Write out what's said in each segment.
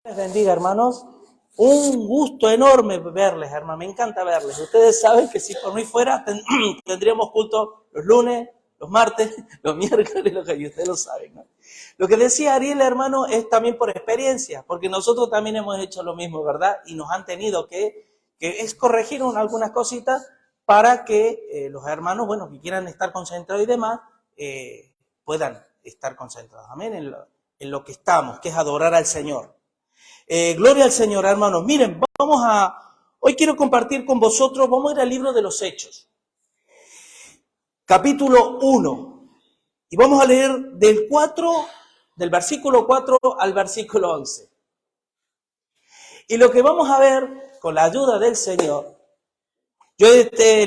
Les bendiga, hermanos. Un gusto enorme verles, hermanos. Me encanta verles. Ustedes saben que si por mí fuera, tendríamos culto los lunes, los martes, los miércoles, y ustedes lo saben, ¿no? Lo que decía Ariel, hermano, es también por experiencia, porque nosotros también hemos hecho lo mismo, ¿verdad? Y nos han tenido que es corregir algunas cositas para que los hermanos, bueno, que quieran estar concentrados y demás, puedan estar concentrados. Amén. En lo que estamos, que es adorar al Señor. Gloria al Señor, hermanos. Miren, hoy quiero compartir con vosotros, vamos a ir al libro de los Hechos, capítulo 1, y vamos a leer del versículo 4 al versículo 11. Y lo que vamos a ver, con la ayuda del Señor, yo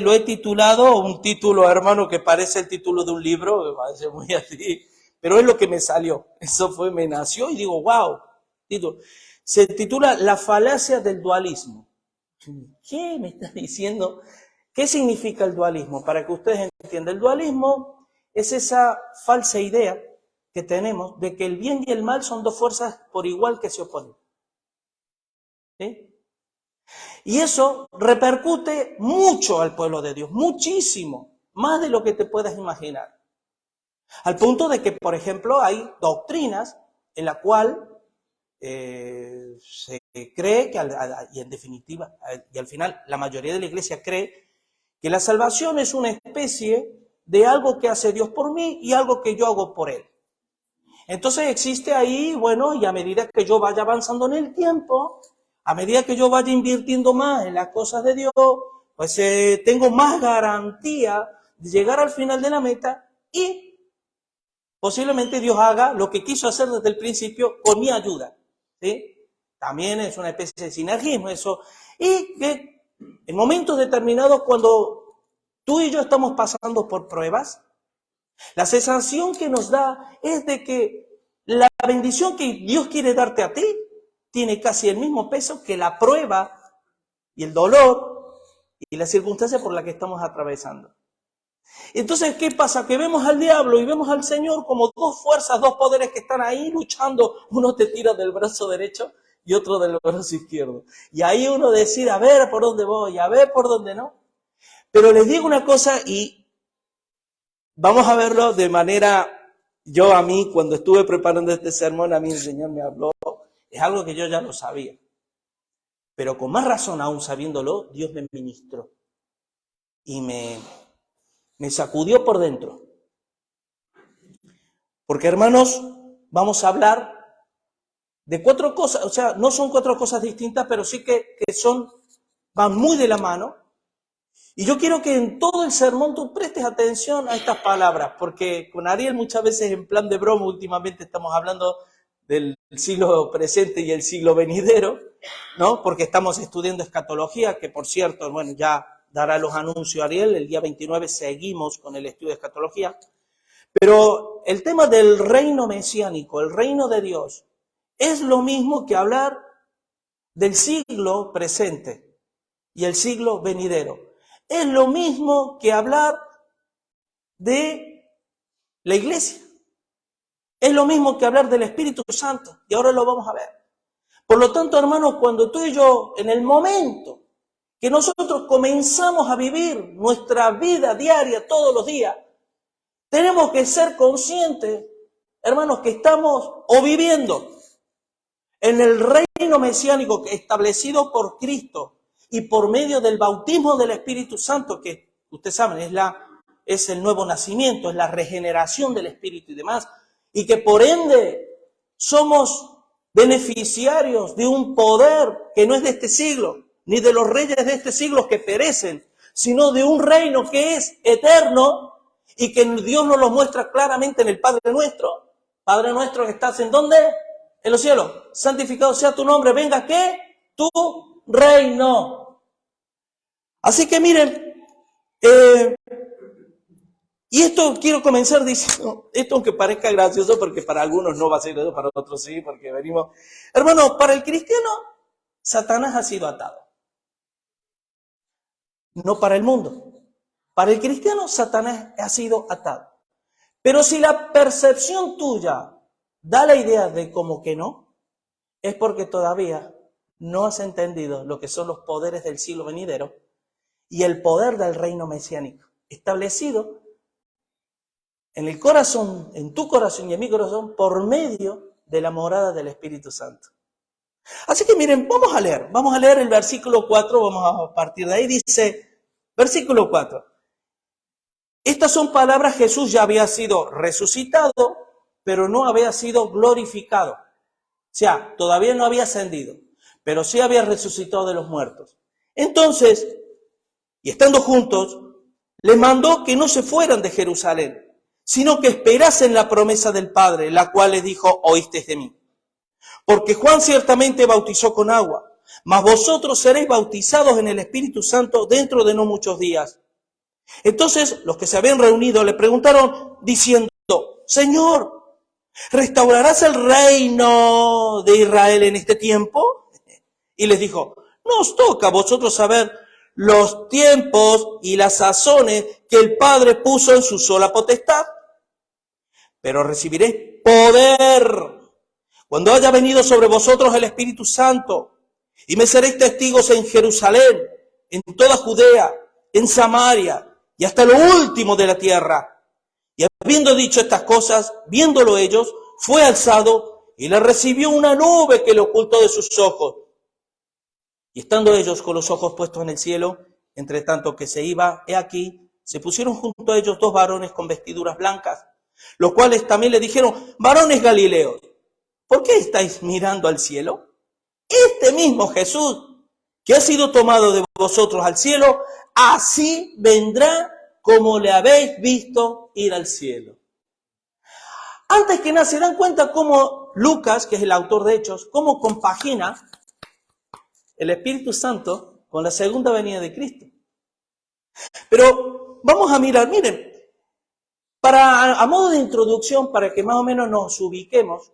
lo he titulado, un título, hermano, que parece el título de un libro, me parece muy así, pero es lo que me salió, me nació y digo, wow, título. Se titula La falacia del dualismo. ¿Qué me está diciendo? ¿Qué significa el dualismo? Para que ustedes entiendan, el dualismo es esa falsa idea que tenemos de que el bien y el mal son dos fuerzas por igual que se oponen. ¿Sí? Y eso repercute mucho al pueblo de Dios, muchísimo, más de lo que te puedas imaginar. Al punto de que, por ejemplo, hay doctrinas en la cual se cree que, y en definitiva, y al final la mayoría de la iglesia cree que la salvación es una especie de algo que hace Dios por mí y algo que yo hago por Él. Entonces existe ahí, bueno, y a medida que yo vaya avanzando en el tiempo, a medida que yo vaya invirtiendo más en las cosas de Dios, pues tengo más garantía de llegar al final de la meta y posiblemente Dios haga lo que quiso hacer desde el principio con mi ayuda. ¿Sí? También es una especie de sinergismo eso. Y que en momentos determinados, cuando tú y yo estamos pasando por pruebas, la sensación que nos da es de que la bendición que Dios quiere darte a ti tiene casi el mismo peso que la prueba y el dolor y la circunstancia por la que estamos atravesando. Entonces, ¿qué pasa? Que vemos al diablo y vemos al Señor como dos fuerzas, dos poderes que están ahí luchando. Uno te tira del brazo derecho y otro del brazo izquierdo. Y ahí uno decide, a ver por dónde voy, a ver por dónde no. Pero les digo una cosa y vamos a verlo de manera, a mí, cuando estuve preparando este sermón, a mí el Señor me habló. Es algo que yo ya lo sabía. Pero con más razón aún sabiéndolo, Dios me ministró. Y me sacudió por dentro. Porque, hermanos, vamos a hablar de 4 cosas, o sea, no son 4 cosas distintas, pero sí que van muy de la mano. Y yo quiero que en todo el sermón tú prestes atención a estas palabras, porque con Ariel muchas veces en plan de broma últimamente estamos hablando del siglo presente y el siglo venidero, ¿no? Porque estamos estudiando escatología, que por cierto, bueno, ya dará los anuncios Ariel, el día 29 seguimos con el estudio de escatología. Pero el tema del reino mesiánico, el reino de Dios, es lo mismo que hablar del siglo presente y el siglo venidero. Es lo mismo que hablar de la iglesia. Es lo mismo que hablar del Espíritu Santo. Y ahora lo vamos a ver. Por lo tanto, hermanos, cuando tú y yo, en el momento que nosotros comenzamos a vivir nuestra vida diaria todos los días, tenemos que ser conscientes, hermanos, que estamos o viviendo en el reino mesiánico establecido por Cristo y por medio del bautismo del Espíritu Santo, que ustedes saben, es el nuevo nacimiento, es la regeneración del Espíritu y demás, y que por ende somos beneficiarios de un poder que no es de este siglo, ni de los reyes de este siglo que perecen, sino de un reino que es eterno y que Dios nos lo muestra claramente en el Padre Nuestro. Padre Nuestro que estás ¿en dónde? En los cielos. Santificado sea tu nombre. Venga, ¿qué? Tu reino. Así que miren, y esto quiero comenzar diciendo, esto aunque parezca gracioso, porque para algunos no va a ser gracioso, para otros sí, porque venimos. Hermano, para el cristiano, Satanás ha sido atado. No para el mundo. Para el cristiano, Satanás ha sido atado. Pero si la percepción tuya da la idea de como que no, es porque todavía no has entendido lo que son los poderes del siglo venidero y el poder del reino mesiánico, establecido en el corazón, en tu corazón y en mi corazón, por medio de la morada del Espíritu Santo. Así que miren, vamos a leer el versículo 4, vamos a partir de ahí, dice, versículo 4. Estas son palabras, Jesús ya había sido resucitado, pero no había sido glorificado. O sea, todavía no había ascendido, pero sí había resucitado de los muertos. Entonces, y estando juntos, les mandó que no se fueran de Jerusalén, sino que esperasen la promesa del Padre, la cual les dijo, oísteis de mí. Porque Juan ciertamente bautizó con agua, mas vosotros seréis bautizados en el Espíritu Santo dentro de no muchos días. Entonces los que se habían reunido le preguntaron diciendo, Señor, ¿restaurarás el reino de Israel en este tiempo? Y les dijo, no os toca a vosotros saber los tiempos y las sazones que el Padre puso en su sola potestad, pero recibiréis poder cuando haya venido sobre vosotros el Espíritu Santo, y me seréis testigos en Jerusalén, en toda Judea, en Samaria, y hasta lo último de la tierra. Y habiendo dicho estas cosas, viéndolo ellos, fue alzado, y le recibió una nube que le ocultó de sus ojos. Y estando ellos con los ojos puestos en el cielo, entre tanto que se iba, he aquí, se pusieron junto a ellos dos varones con vestiduras blancas, los cuales también le dijeron, varones galileos, ¿por qué estáis mirando al cielo? Este mismo Jesús, que ha sido tomado de vosotros al cielo, así vendrá como le habéis visto ir al cielo. Antes que nada, se dan cuenta cómo Lucas, que es el autor de Hechos, cómo compagina el Espíritu Santo con la segunda venida de Cristo. Pero vamos a mirar, miren, a modo de introducción, para que más o menos nos ubiquemos,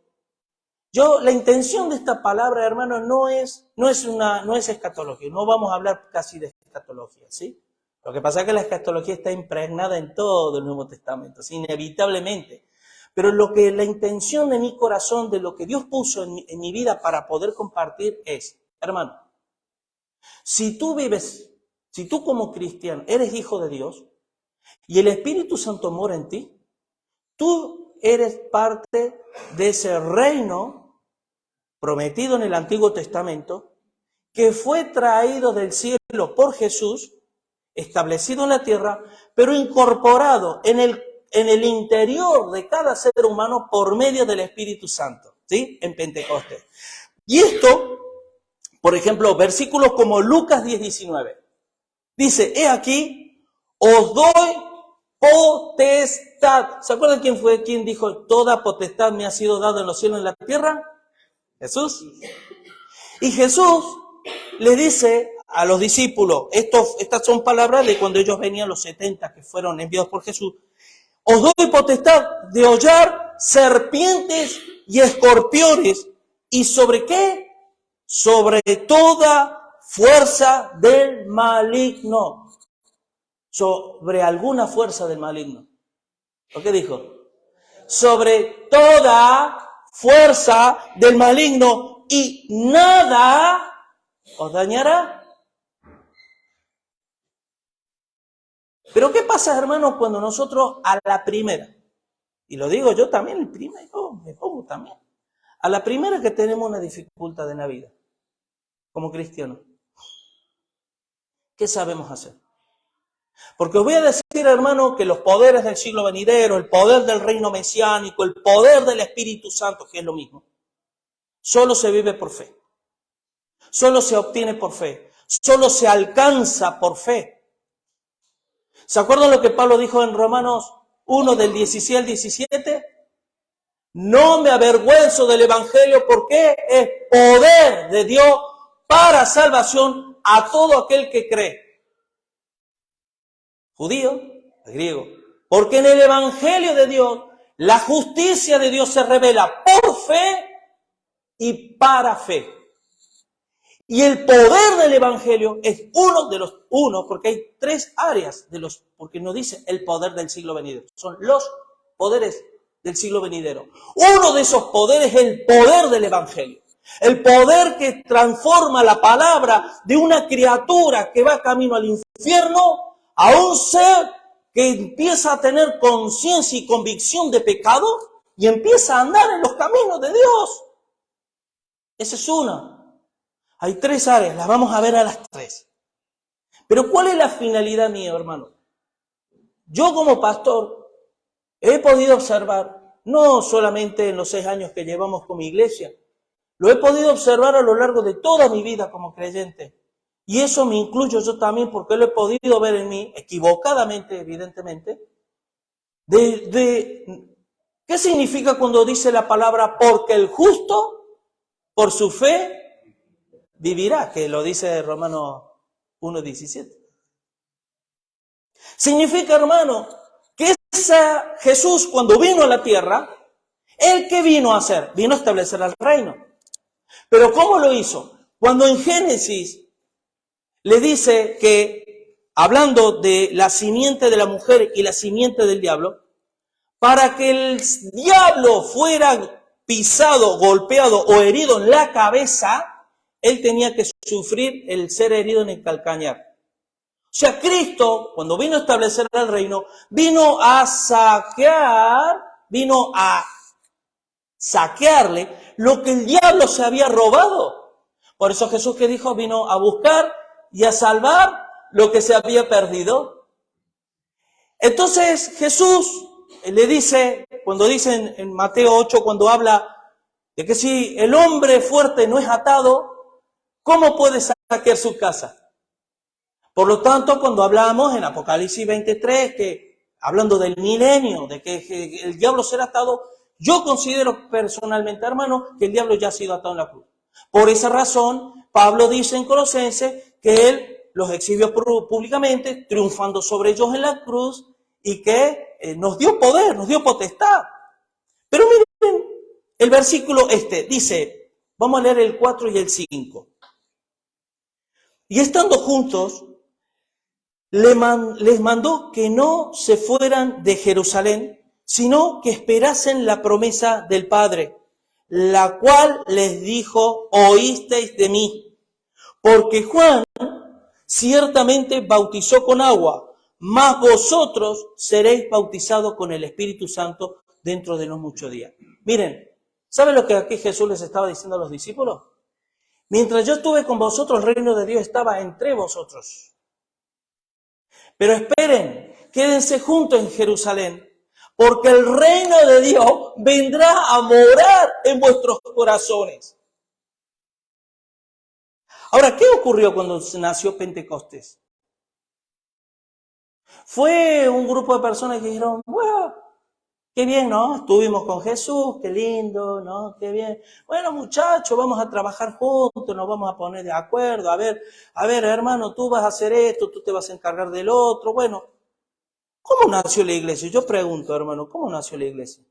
la intención de esta palabra, hermanos, no es escatología, no vamos a hablar casi de escatología, ¿sí? Lo que pasa es que la escatología está impregnada en todo el Nuevo Testamento, ¿sí? Inevitablemente. Pero la intención de mi corazón, de lo que Dios puso en mi vida para poder compartir es, hermano, si tú como cristiano eres hijo de Dios y el Espíritu Santo mora en ti, tú eres parte de ese reino prometido en el Antiguo Testamento, que fue traído del cielo por Jesús, establecido en la tierra, pero incorporado en el interior de cada ser humano por medio del Espíritu Santo, ¿sí? En Pentecostés. Y esto, por ejemplo, versículos como Lucas 10:19, dice, he aquí, os doy potestad. ¿Se acuerdan quién fue quien dijo, toda potestad me ha sido dada en los cielos y en la tierra? Jesús. Y Jesús le dice a los discípulos, estas son palabras de cuando ellos venían, los 70 que fueron enviados por Jesús, os doy potestad de hollar serpientes y escorpiones, ¿y sobre qué? Sobre toda fuerza del maligno. Sobre alguna fuerza del maligno. ¿Lo que dijo? Sobre toda fuerza del maligno, y nada os dañará. Pero ¿qué pasa, hermanos, cuando nosotros a la primera, y lo digo yo también, el primero, me pongo también, a la primera que tenemos una dificultad en la vida, como cristianos, ¿qué sabemos hacer? Porque os voy a decir, hermano, que los poderes del siglo venidero, el poder del reino mesiánico, el poder del Espíritu Santo, que es lo mismo, solo se vive por fe. Solo se obtiene por fe. Solo se alcanza por fe. ¿Se acuerdan lo que Pablo dijo en Romanos 1, del 16 al 17? No me avergüenzo del Evangelio porque es poder de Dios para salvación a todo aquel que cree. Judío, griego. Porque en el Evangelio de Dios, la justicia de Dios se revela por fe y para fe. Y el poder del Evangelio es uno, porque hay tres áreas porque no dice el poder del siglo venidero, son los poderes del siglo venidero. Uno de esos poderes es el poder del Evangelio. El poder que transforma la palabra de una criatura que va camino al infierno a un ser que empieza a tener conciencia y convicción de pecado y empieza a andar en los caminos de Dios. Esa es una. Hay 3 áreas, las vamos a ver a las 3. Pero ¿cuál es la finalidad mía, hermano? Yo como pastor he podido observar, no solamente en los 6 años que llevamos como iglesia, lo he podido observar a lo largo de toda mi vida como creyente. Y eso me incluyo yo también porque lo he podido ver en mí, equivocadamente, evidentemente. ¿Qué significa cuando dice la palabra porque el justo, por su fe, vivirá? Que lo dice Romanos 1:17. Significa, hermano, que Jesús cuando vino a la tierra, ¿él qué vino a hacer? Vino a establecer el reino. Pero ¿cómo lo hizo? Cuando en Génesis le dice que, hablando de la simiente de la mujer y la simiente del diablo, para que el diablo fuera pisado, golpeado o herido en la cabeza, él tenía que sufrir el ser herido en el calcañar. O sea, Cristo, cuando vino a establecer el reino, vino a saquearle lo que el diablo se había robado. Por eso Jesús, que dijo, vino a buscar y a salvar lo que se había perdido. Entonces Jesús le dice, cuando dicen en Mateo 8, cuando habla de que si el hombre fuerte no es atado, ¿cómo puede saquear su casa? Por lo tanto, cuando hablamos en Apocalipsis 23, que hablando del milenio, de que el diablo será atado, yo considero personalmente, hermano, que el diablo ya ha sido atado en la cruz. Por esa razón, Pablo dice en Colosenses que él los exhibió públicamente, triunfando sobre ellos en la cruz, y que nos dio poder, nos dio potestad. Pero miren, el versículo dice, vamos a leer el 4 y el 5. Y estando juntos, les mandó que no se fueran de Jerusalén, sino que esperasen la promesa del Padre, la cual les dijo, oísteis de mí. Porque Juan ciertamente bautizó con agua, mas vosotros seréis bautizados con el Espíritu Santo dentro de no muchos días. Miren, ¿saben lo que aquí Jesús les estaba diciendo a los discípulos? Mientras yo estuve con vosotros, el reino de Dios estaba entre vosotros. Pero esperen, quédense juntos en Jerusalén, porque el reino de Dios vendrá a morar en vuestros corazones. Ahora, ¿qué ocurrió cuando nació Pentecostés? Fue un grupo de personas que dijeron, bueno, qué bien, ¿no? Estuvimos con Jesús, qué lindo, ¿no? Qué bien. Bueno, muchachos, vamos a trabajar juntos, nos vamos a poner de acuerdo. A ver, hermano, tú vas a hacer esto, tú te vas a encargar del otro. Bueno, ¿cómo nació la iglesia? Yo pregunto, hermano, ¿cómo nació la iglesia?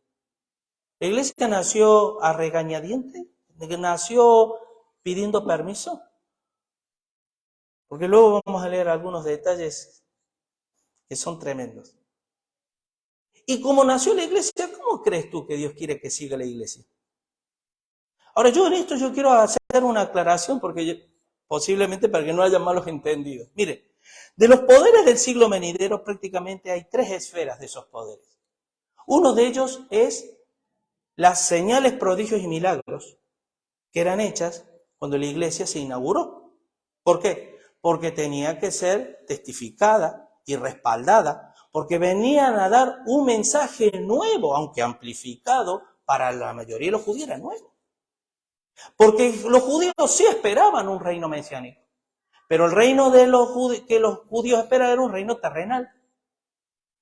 ¿La iglesia nació a regañadientes? ¿Nació pidiendo permiso? Porque luego vamos a leer algunos detalles que son tremendos. Y como nació la iglesia, ¿cómo crees tú que Dios quiere que siga la iglesia? Ahora, yo en esto quiero hacer una aclaración porque posiblemente para que no haya malos entendidos. Mire, de los poderes del siglo venidero prácticamente hay 3 esferas de esos poderes. Uno de ellos es las señales, prodigios y milagros que eran hechas cuando la iglesia se inauguró. ¿Por qué? Porque tenía que ser testificada y respaldada, porque venían a dar un mensaje nuevo, aunque amplificado, para la mayoría de los judíos era nuevo. Porque los judíos sí esperaban un reino mesiánico, pero el reino que los judíos esperaban era un reino terrenal.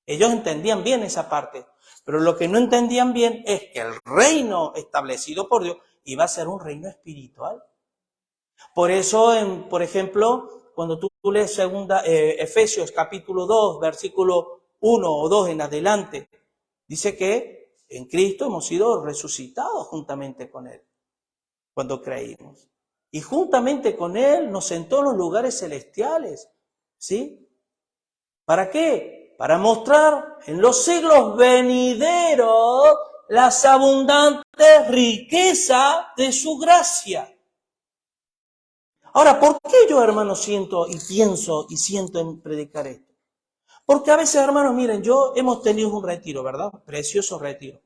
Ellos entendían bien esa parte, pero lo que no entendían bien es que el reino establecido por Dios iba a ser un reino espiritual. Por eso, por ejemplo, cuando tú lees Efesios capítulo 2, versículo 1 o 2 en adelante, dice que en Cristo hemos sido resucitados juntamente con Él, cuando creímos. Y juntamente con Él nos sentó en los lugares celestiales, ¿sí? ¿Para qué? Para mostrar en los siglos venideros las abundantes riquezas de su gracia. Ahora, ¿por qué yo, hermanos, siento y pienso y siento en predicar esto? Porque a veces, hermanos, miren, hemos tenido un retiro, ¿verdad? Precioso retiro.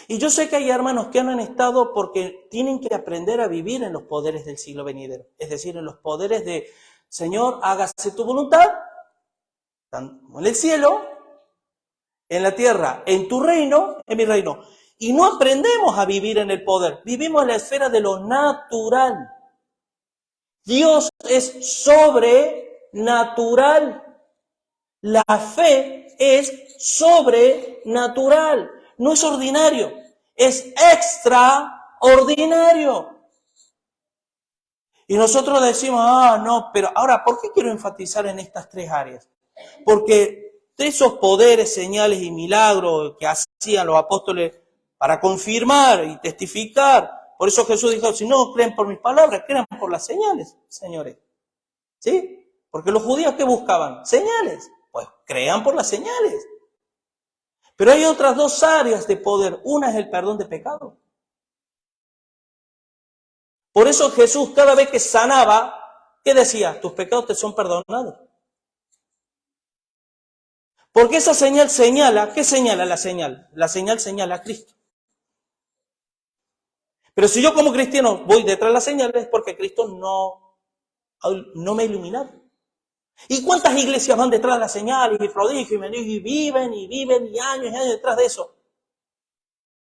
Y yo sé que hay hermanos que no han estado porque tienen que aprender a vivir en los poderes del siglo venidero. Es decir, en los poderes de, Señor, hágase tu voluntad, tanto en el cielo, en la tierra, en tu reino, en mi reino. Y no aprendemos a vivir en el poder, vivimos en la esfera de lo natural. Dios es sobrenatural. La fe es sobrenatural, no es ordinario, es extraordinario. Y nosotros decimos, no, pero ahora, ¿por qué quiero enfatizar en estas tres áreas? Porque de esos poderes, señales y milagros que hacían los apóstoles para confirmar y testificar, por eso Jesús dijo, si no creen por mis palabras, crean por las señales, señores. ¿Sí? Porque los judíos, ¿qué buscaban? Señales. Pues crean por las señales. Pero hay otras dos áreas de poder. Una es el perdón de pecado. Por eso Jesús, cada vez que sanaba, ¿qué decía? Tus pecados te son perdonados. Porque esa señal señala, ¿qué señala la señal? La señal señala a Cristo. Pero si yo como cristiano voy detrás de la señal es porque Cristo no me ha iluminado. ¿Y cuántas iglesias van detrás de las señales y prodigios y viven y años detrás de eso?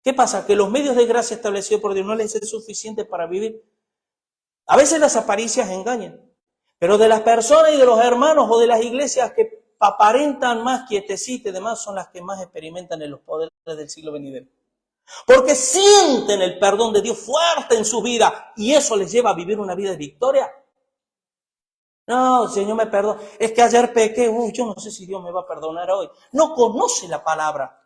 ¿Qué pasa? Que los medios de gracia establecidos por Dios no les es suficiente para vivir. A veces las apariencias engañan, pero de las personas y de los hermanos o de las iglesias que aparentan más quietecitas y demás son las que más experimentan en los poderes del siglo venidero. Porque sienten el perdón de Dios fuerte en su vida y eso les lleva a vivir una vida de victoria. No, Señor me perdona. Es que ayer pequé. Yo no sé si Dios me va a perdonar hoy. No conoce la palabra.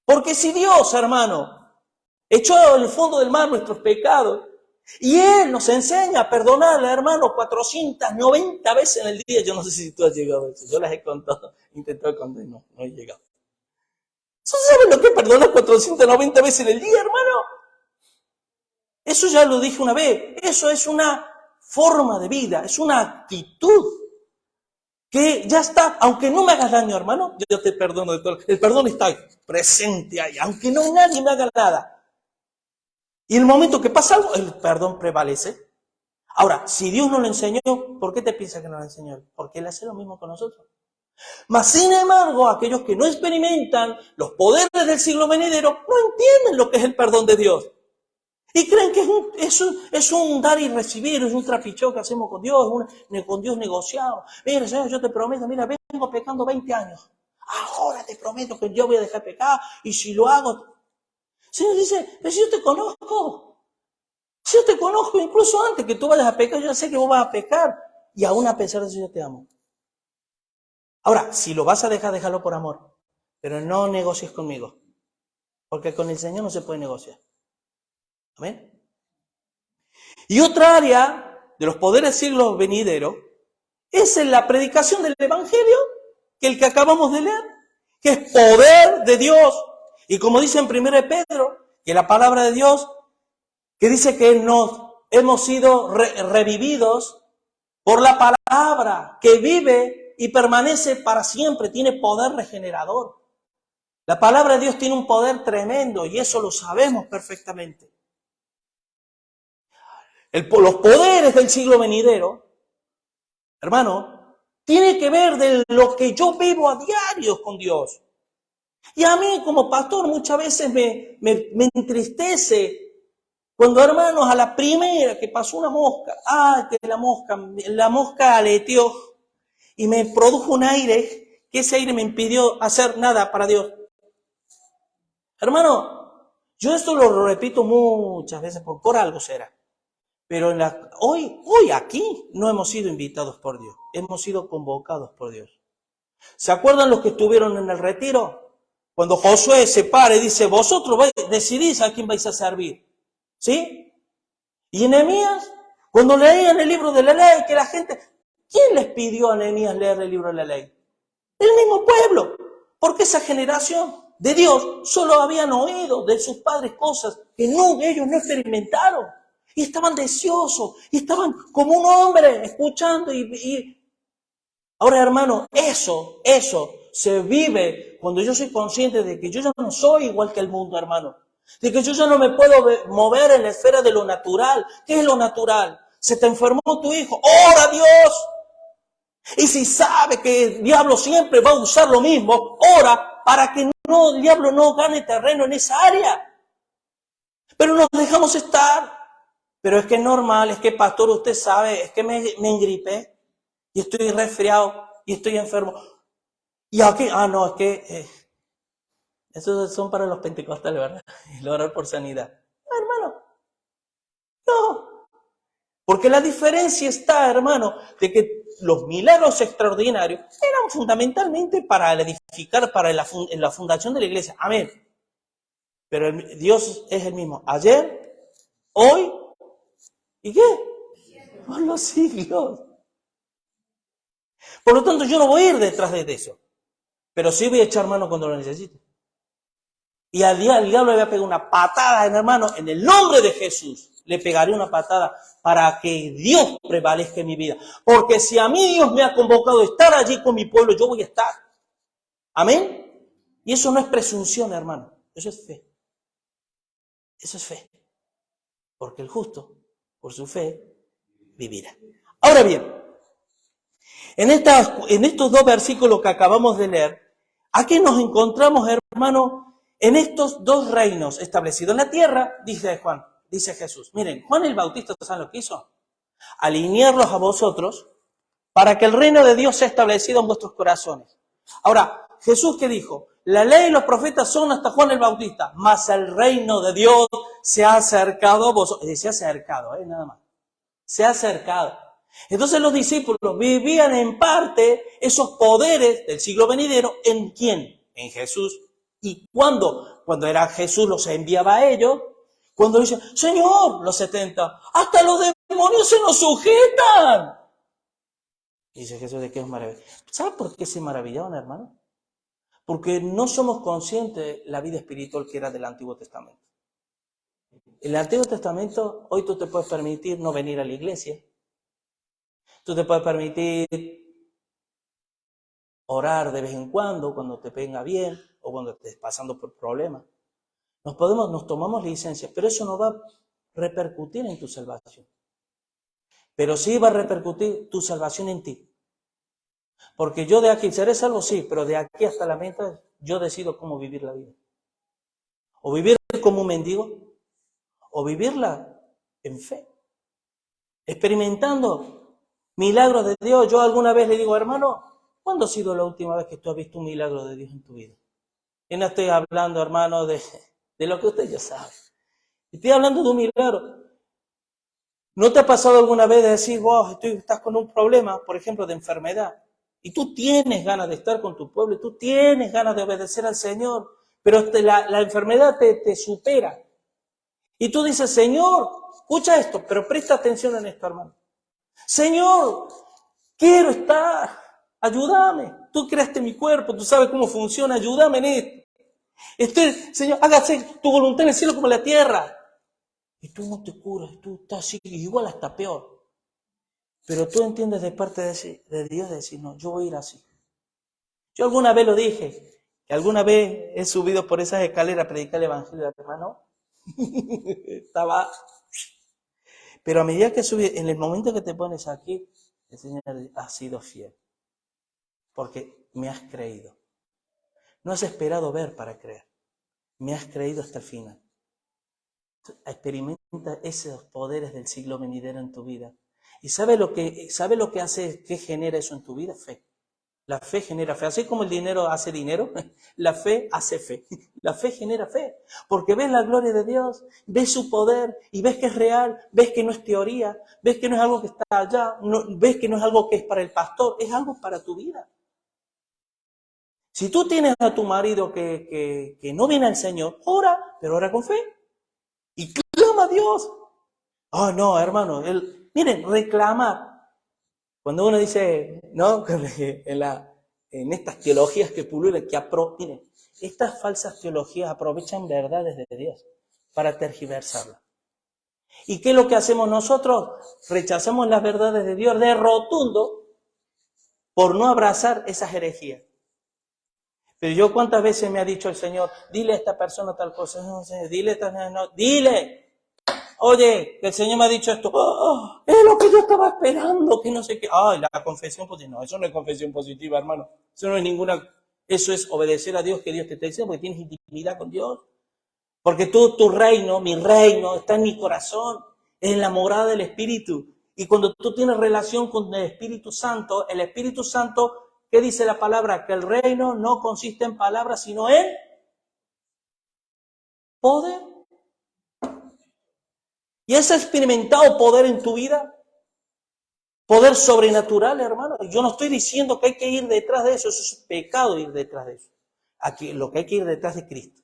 Porque si Dios, hermano, echó en el fondo del mar nuestros pecados y Él nos enseña a perdonarle, hermano, 490 veces en el día. Yo no sé si tú has llegado a eso. Yo las he contado, intentado contar, no he llegado. ¿Saben lo que es perdonar 490 veces en el día, hermano? Eso ya lo dije una vez. Eso es una forma de vida, es una actitud que ya está, aunque no me hagas daño, hermano, yo te perdono de todo. El perdón está ahí, presente ahí, aunque no nadie me haga nada. Y el momento que pasa algo, el perdón prevalece. Ahora, si Dios no lo enseñó, ¿por qué te piensas que no lo enseñó? Porque Él hace lo mismo con nosotros. Mas, sin embargo, aquellos que no experimentan los poderes del siglo venidero, no entienden lo que es el perdón de Dios. Y creen que es un dar y recibir, es un trapichón que hacemos con Dios, con Dios negociado. Mira, Señor, yo te prometo, mira, vengo pecando 20 años. Ahora te prometo que yo voy a dejar pecar y si lo hago... Señor dice, pero si yo te conozco, incluso antes que tú vayas a pecar, yo sé que vos vas a pecar y aún a pesar de eso yo te amo. Ahora, si lo vas a dejar, déjalo por amor, pero no negocies conmigo, porque con el Señor no se puede negociar. ¿Amén? Y otra área de los poderes del siglo venidero es en la predicación del Evangelio, que el que acabamos de leer, que es poder de Dios. Y como dice en 1 Pedro, que la palabra de Dios, que dice que hemos sido revividos por la palabra, que vive y permanece para siempre, tiene poder regenerador. La palabra de Dios tiene un poder tremendo y eso lo sabemos perfectamente. Los poderes del siglo venidero, hermano, tiene que ver de lo que yo vivo a diario con Dios. Y a mí como pastor muchas veces me entristece cuando, hermanos, a la primera que pasó una mosca, que la mosca aleteó y me produjo un aire, que ese aire me impidió hacer nada para Dios. Hermano, yo esto lo repito muchas veces, por algo será. Pero hoy aquí no hemos sido invitados por Dios, hemos sido convocados por Dios. ¿Se acuerdan los que estuvieron en el retiro? Cuando Josué se para y dice, vosotros decidís a quién vais a servir. ¿Sí? Y Nehemías, cuando leían el libro de la ley, que la gente... ¿Quién les pidió a Nehemías leer el libro de la ley? El mismo pueblo. Porque esa generación de Dios solo habían oído de sus padres cosas que ellos no experimentaron. Y estaban deseosos, y estaban como un hombre escuchando. Ahora, hermano, eso se vive cuando yo soy consciente de que yo ya no soy igual que el mundo, hermano. De que yo ya no me puedo mover en la esfera de lo natural. ¿Qué es lo natural? Se te enfermó tu hijo, ¡ora a Dios! Y si sabe que el diablo siempre va a usar lo mismo, ora para que el diablo no gane terreno en esa área. Pero nos dejamos estar. Pero es que es normal, es que pastor, usted sabe, es que me engripé y estoy resfriado y estoy enfermo. Y aquí, no, es que esos son para los pentecostales, ¿verdad? El orar por sanidad. No, hermano, no. Porque la diferencia está, hermano, de que los milagros extraordinarios eran fundamentalmente para edificar, para la fundación de la iglesia. Amén. Pero Dios es el mismo. Ayer, hoy, ¿y qué? Por los siglos. Por lo tanto, yo no voy a ir detrás de eso. Pero sí voy a echar mano cuando lo necesite. Y al diablo le voy a pegar una patada, hermano, en el nombre de Jesús. Le pegaré una patada para que Dios prevalezca en mi vida. Porque si a mí Dios me ha convocado a estar allí con mi pueblo, yo voy a estar. Amén. Y eso no es presunción, hermano. Eso es fe. Eso es fe. Porque el justo, por su fe, vivirá. Ahora bien, en estos dos versículos que acabamos de leer, ¿a qué nos encontramos, hermano? En estos dos reinos establecidos en la tierra, dice Jesús. Miren, Juan el Bautista, ¿saben lo que hizo? Alinearlos a vosotros para que el reino de Dios sea establecido en vuestros corazones. Ahora, Jesús, ¿qué dijo? La ley y los profetas son hasta Juan el Bautista, mas el reino de Dios se ha acercado a vosotros. Se ha acercado, nada más. Se ha acercado. Entonces los discípulos vivían en parte esos poderes del siglo venidero. ¿En quién? En Jesús. ¿Y cuándo? Cuando era Jesús los enviaba a ellos. Cuando dice, Señor, los 70, hasta los demonios se nos sujetan. Dice Jesús, ¿de qué es maravilloso? ¿Sabe por qué se maravillaban, hermano? Porque no somos conscientes de la vida espiritual que era del Antiguo Testamento. En el Antiguo Testamento, hoy tú te puedes permitir no venir a la iglesia. Tú te puedes permitir orar de vez en cuando te venga bien o cuando estés pasando por problemas. Nos tomamos licencia, pero eso no va a repercutir en tu salvación. Pero sí va a repercutir tu salvación en ti. Porque yo de aquí seré salvo, sí, pero de aquí hasta la meta yo decido cómo vivir la vida. O vivir como un mendigo, o vivirla en fe. Experimentando milagros de Dios. Yo alguna vez le digo, hermano, ¿cuándo ha sido la última vez que tú has visto un milagro de Dios en tu vida? Y no estoy hablando, hermano, de lo que usted ya sabe. Estoy hablando de un milagro. ¿No te ha pasado alguna vez de decir, estás con un problema, por ejemplo, de enfermedad? Y tú tienes ganas de estar con tu pueblo, tú tienes ganas de obedecer al Señor, pero la enfermedad te supera. Y tú dices, Señor, escucha esto, pero presta atención en esto, hermano. Señor, quiero estar, ayúdame. Tú creaste mi cuerpo, tú sabes cómo funciona, ayúdame en esto. Señor, hágase tu voluntad en el cielo como en la tierra. Y tú no te curas, tú estás así, igual hasta peor. Pero tú entiendes de parte de Dios decir, no, yo voy a ir así. Yo alguna vez lo dije, que alguna vez he subido por esas escaleras a predicar el evangelio, hermano. Estaba. Pero a medida que subí, en el momento que te pones aquí, el Señor ha sido fiel. Porque me has creído. No has esperado ver para creer. Me has creído hasta el final. Experimenta esos poderes del siglo venidero en tu vida. ¿Y sabe lo que hace, qué genera eso en tu vida? Fe. La fe genera fe. Así como el dinero hace dinero, la fe hace fe. La fe genera fe. Porque ves la gloria de Dios, ves su poder y ves que es real, ves que no es teoría, ves que no es algo que está allá, ves que no es algo que es para el pastor, es algo para tu vida. Si tú tienes a tu marido que no viene al Señor, ora, pero ora con fe. Y clama a Dios. No, hermano, miren, reclamar. Cuando uno dice, ¿no? En en estas teologías que pululan, miren, estas falsas teologías aprovechan verdades de Dios para tergiversarlas. ¿Y qué es lo que hacemos nosotros? Rechazamos las verdades de Dios de rotundo por no abrazar esas herejías. Pero yo cuántas veces me ha dicho el Señor, dile a esta persona tal cosa, dile. Oye, que el Señor me ha dicho esto, es lo que yo estaba esperando, que no sé qué. La confesión positiva. No, eso no es confesión positiva, hermano. Eso no es ninguna, eso es obedecer a Dios, que Dios te está diciendo, porque tienes intimidad con Dios. Porque tu reino, mi reino, está en mi corazón, en la morada del Espíritu. Y cuando tú tienes relación con el Espíritu Santo, ¿qué dice la palabra? Que el reino no consiste en palabras, sino en poder. ¿Y has experimentado poder en tu vida? Poder sobrenatural, hermano. Yo no estoy diciendo que hay que ir detrás de eso es pecado ir detrás de eso. Aquí, lo que hay que ir detrás de Cristo.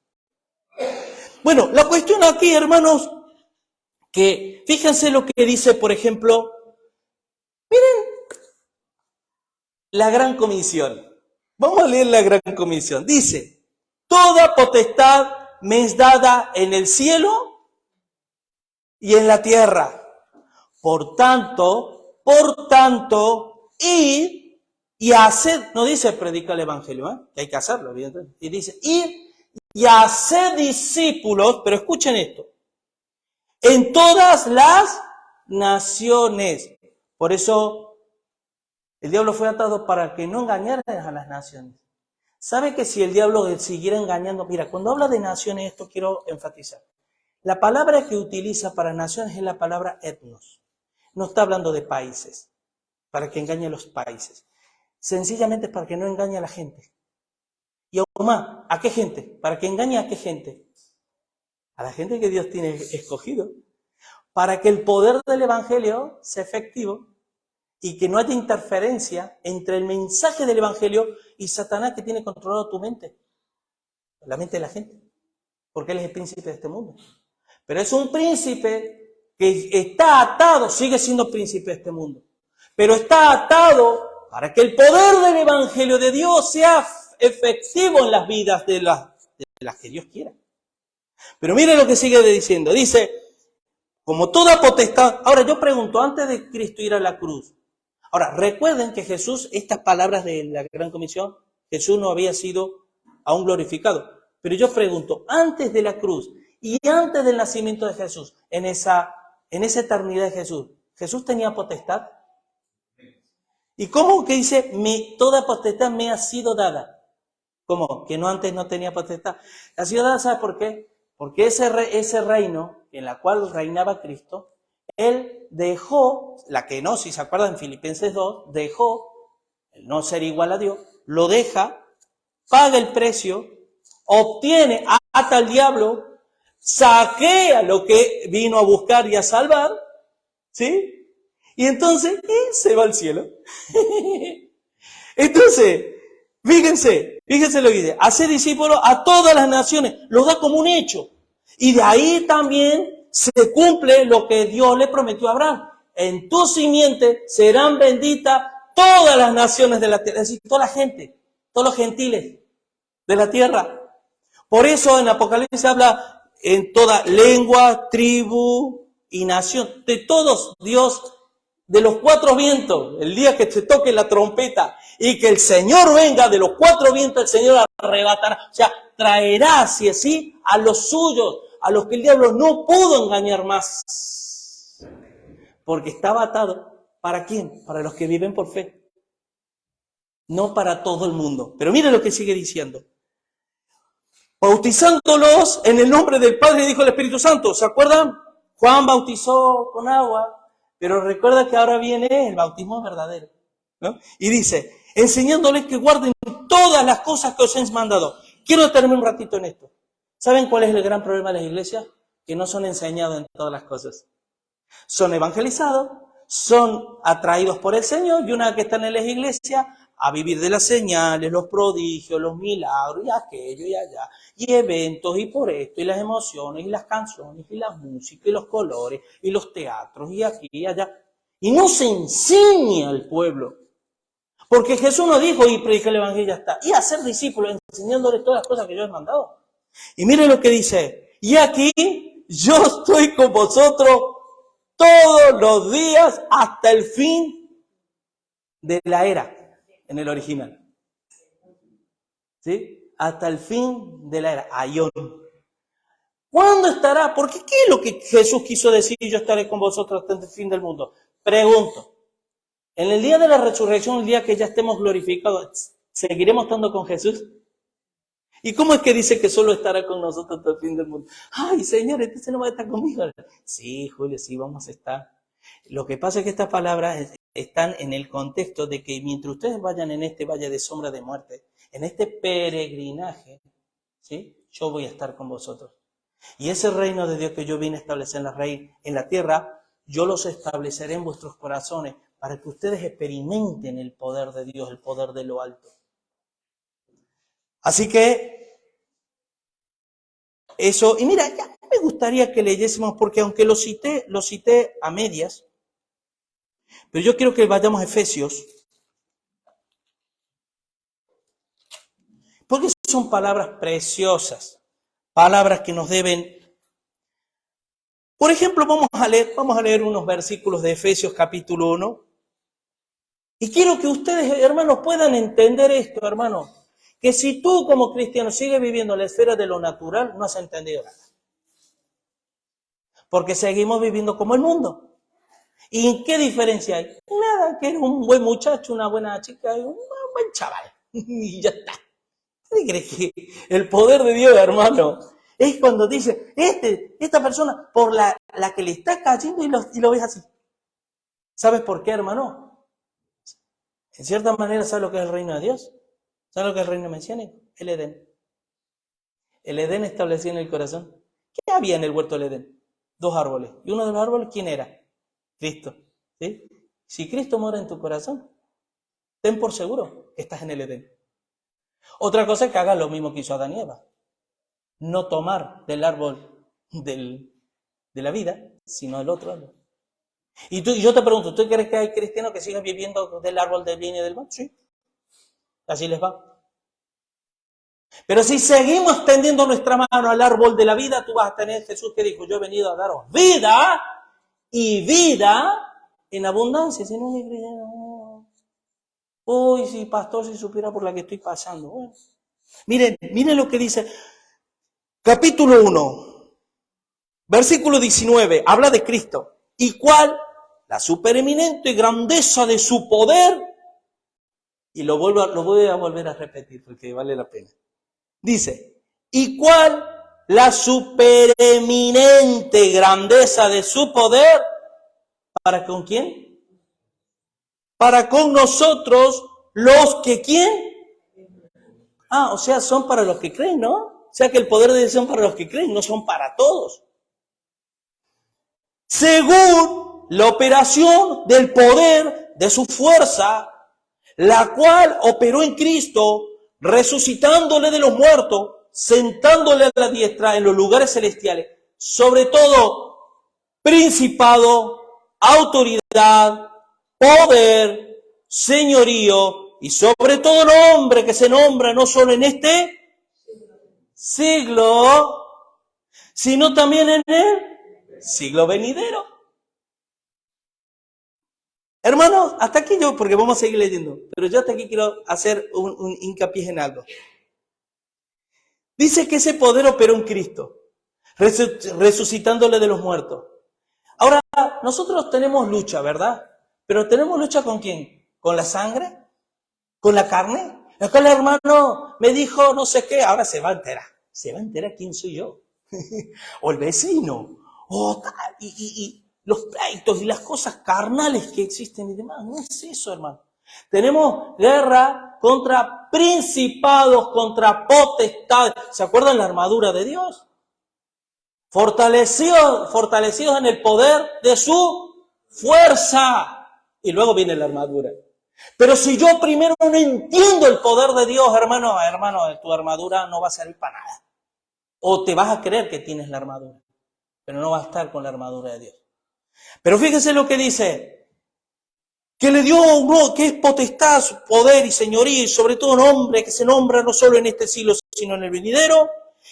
Bueno, la cuestión aquí, hermanos, que fíjense lo que dice, por ejemplo, miren, la Gran Comisión. Vamos a leer la Gran Comisión. Dice, toda potestad me es dada en el cielo y en la tierra. Por tanto, id y haced, no dice predica el evangelio, que hay que hacerlo, evidentemente. Y dice, id y haced discípulos, pero escuchen esto, en todas las naciones. Por eso el diablo fue atado para que no engañaran a las naciones. ¿Sabe que si el diablo siguiera engañando? Mira, cuando habla de naciones, esto quiero enfatizar. La palabra que utiliza para naciones es la palabra etnos. No está hablando de países, para que engañe a los países. Sencillamente es para que no engañe a la gente. Y aún más, ¿a qué gente? ¿Para que engañe a qué gente? A la gente que Dios tiene escogido. Para que el poder del evangelio sea efectivo y que no haya interferencia entre el mensaje del evangelio y Satanás, que tiene controlado tu mente. La mente de la gente. Porque él es el príncipe de este mundo. Pero es un príncipe que está atado, sigue siendo príncipe de este mundo. Pero está atado para que el poder del evangelio de Dios sea efectivo en las vidas de las que Dios quiera. Pero mire lo que sigue diciendo. Dice, como toda potestad. Ahora yo pregunto, antes de Cristo ir a la cruz. Ahora, recuerden que Jesús, estas palabras de la Gran Comisión, Jesús no había sido aún glorificado. Pero yo pregunto, antes de la cruz y antes del nacimiento de Jesús, en esa eternidad de Jesús, ¿Jesús tenía potestad? ¿Y cómo que dice, toda potestad me ha sido dada? ¿Cómo? ¿Que antes no tenía potestad? Ha sido dada, ¿sabe por qué? Porque ese reino en la cual reinaba Cristo, él dejó, la kenosis, ¿se acuerdan? En Filipenses 2, dejó el no ser igual a Dios, lo deja, paga el precio, obtiene, ata al diablo, saquea lo que vino a buscar y a salvar, ¿sí? Y entonces se va al cielo. Entonces, fíjense lo que dice, hacer discípulos a todas las naciones, lo da como un hecho. Y de ahí también se cumple lo que Dios le prometió a Abraham. En tu simiente serán benditas todas las naciones de la tierra, es decir, toda la gente, todos los gentiles de la tierra. Por eso en Apocalipsis habla en toda lengua, tribu y nación, de todos Dios, de los cuatro vientos, el día que se toque la trompeta y que el Señor venga de los cuatro vientos, el Señor arrebatará, o sea, traerá así así a los suyos, a los que el diablo no pudo engañar más, porque estaba atado. ¿Para quién? Para los que viven por fe, no para todo el mundo. Pero mire lo que sigue diciendo. Bautizándolos en el nombre del Padre y Hijo y del Espíritu Santo. ¿Se acuerdan? Juan bautizó con agua, pero recuerda que ahora viene el bautismo verdadero, ¿no? Y dice, enseñándoles que guarden todas las cosas que os he mandado. Quiero detenerme un ratito en esto. ¿Saben cuál es el gran problema de las iglesias? Que no son enseñados en todas las cosas. Son evangelizados, son atraídos por el Señor, y una vez que están en las iglesias, a vivir de las señales, los prodigios, los milagros, y aquello y allá, y eventos, y por esto, y las emociones, y las canciones, y la música, y los colores, y los teatros, y aquí y allá. Y no se enseña al pueblo. Porque Jesús nos dijo, y predicar el evangelio ya está. Y hacer discípulos, enseñándoles todas las cosas que yo he mandado. Y mire lo que dice. Y aquí yo estoy con vosotros todos los días hasta el fin de la era, en el original. ¿Sí? Hasta el fin de la era. Aión. ¿Cuándo estará? Porque ¿qué es lo que Jesús quiso decir? Yo estaré con vosotros hasta el fin del mundo. Pregunto. En el día de la resurrección, el día que ya estemos glorificados, ¿seguiremos estando con Jesús? ¿Y cómo es que dice que solo estará con nosotros hasta el fin del mundo? Ay, Señor, entonces no va a estar conmigo. Sí, Julio, sí, vamos a estar. Lo que pasa es que estas palabras están en el contexto de que mientras ustedes vayan en este valle de sombra de muerte, en este peregrinaje, ¿sí? Yo voy a estar con vosotros. Y ese reino de Dios que yo vine a establecer en la tierra, yo los estableceré en vuestros corazones para que ustedes experimenten el poder de Dios, el poder de lo alto. Así que, eso, y mira, ya me gustaría que leyésemos, porque aunque lo cité a medias, pero yo quiero que vayamos a Efesios, porque son palabras preciosas, palabras que nos deben. Por ejemplo, vamos a leer unos versículos de Efesios capítulo 1, y quiero que ustedes, hermanos, puedan entender esto, hermanos, que si tú como cristiano sigues viviendo en la esfera de lo natural, no has entendido nada. Porque seguimos viviendo como el mundo. ¿Y qué diferencia hay? Nada, que eres un buen muchacho, una buena chica, un buen chaval. Y ya está. ¿Qué crees que el poder de Dios, hermano, es cuando dice, esta persona, por la que le está cayendo y lo ves así? ¿Sabes por qué, hermano? En cierta manera, ¿sabes lo que es el reino de Dios? ¿Sabes lo que es el reino mesiánico? El Edén. El Edén establecido en el corazón. ¿Qué había en el huerto del Edén? 2 árboles. ¿Y uno de los árboles quién era? Cristo. ¿Sí? Si Cristo mora en tu corazón, ten por seguro que estás en el Edén. Otra cosa es que hagas lo mismo que hizo Adán y Eva. No tomar del árbol de la vida, sino del otro árbol. Y yo te pregunto, ¿tú crees que hay cristianos que sigan viviendo del árbol del bien y del mal? Sí. Así les va. Pero si seguimos tendiendo nuestra mano al árbol de la vida, tú vas a tener Jesús que dijo, yo he venido a daros vida y vida en abundancia. Si no, no. Uy, si pastor, si supiera por la que estoy pasando. Bueno. Miren lo que dice capítulo 1, versículo 19, habla de Cristo. ¿Y cuál? La supereminente grandeza de su poder. Y lo voy a volver a repetir porque vale la pena. Dice, ¿y cuál? La supereminente grandeza de su poder. ¿Para con quién? Para con nosotros, los que ¿quién? O sea, son para los que creen, ¿no? O sea que el poder de Dios son para los que creen, no son para todos. Según la operación del poder de su fuerza, la cual operó en Cristo, resucitándole de los muertos, sentándole a la diestra en los lugares celestiales, sobre todo principado, autoridad, poder, señorío, y sobre todo nombre que se nombra no solo en este siglo, sino también en el siglo venidero. Hermanos, hasta aquí yo, porque vamos a seguir leyendo, pero yo hasta aquí quiero hacer un hincapié en algo. Dice que ese poder operó en Cristo, resucitándole de los muertos. Ahora, nosotros tenemos lucha, ¿verdad? Pero ¿tenemos lucha con quién? ¿Con la sangre? ¿Con la carne? Es que el hermano me dijo no sé qué, ahora se va a enterar. Se va a enterar quién soy yo. O el vecino. O tal, y los pleitos y las cosas carnales que existen y demás. No es eso, hermano. Tenemos guerra contra principados, contra potestades. ¿Se acuerdan la armadura de Dios? Fortalecidos en el poder de su fuerza. Y luego viene la armadura. Pero si yo primero no entiendo el poder de Dios, hermano, tu armadura no va a servir para nada. O te vas a creer que tienes la armadura, pero no vas a estar con la armadura de Dios. Pero fíjense lo que dice. que le dio que es potestad, poder y señoría, y sobre todo nombre que se nombra no solo en este siglo, sino en el venidero,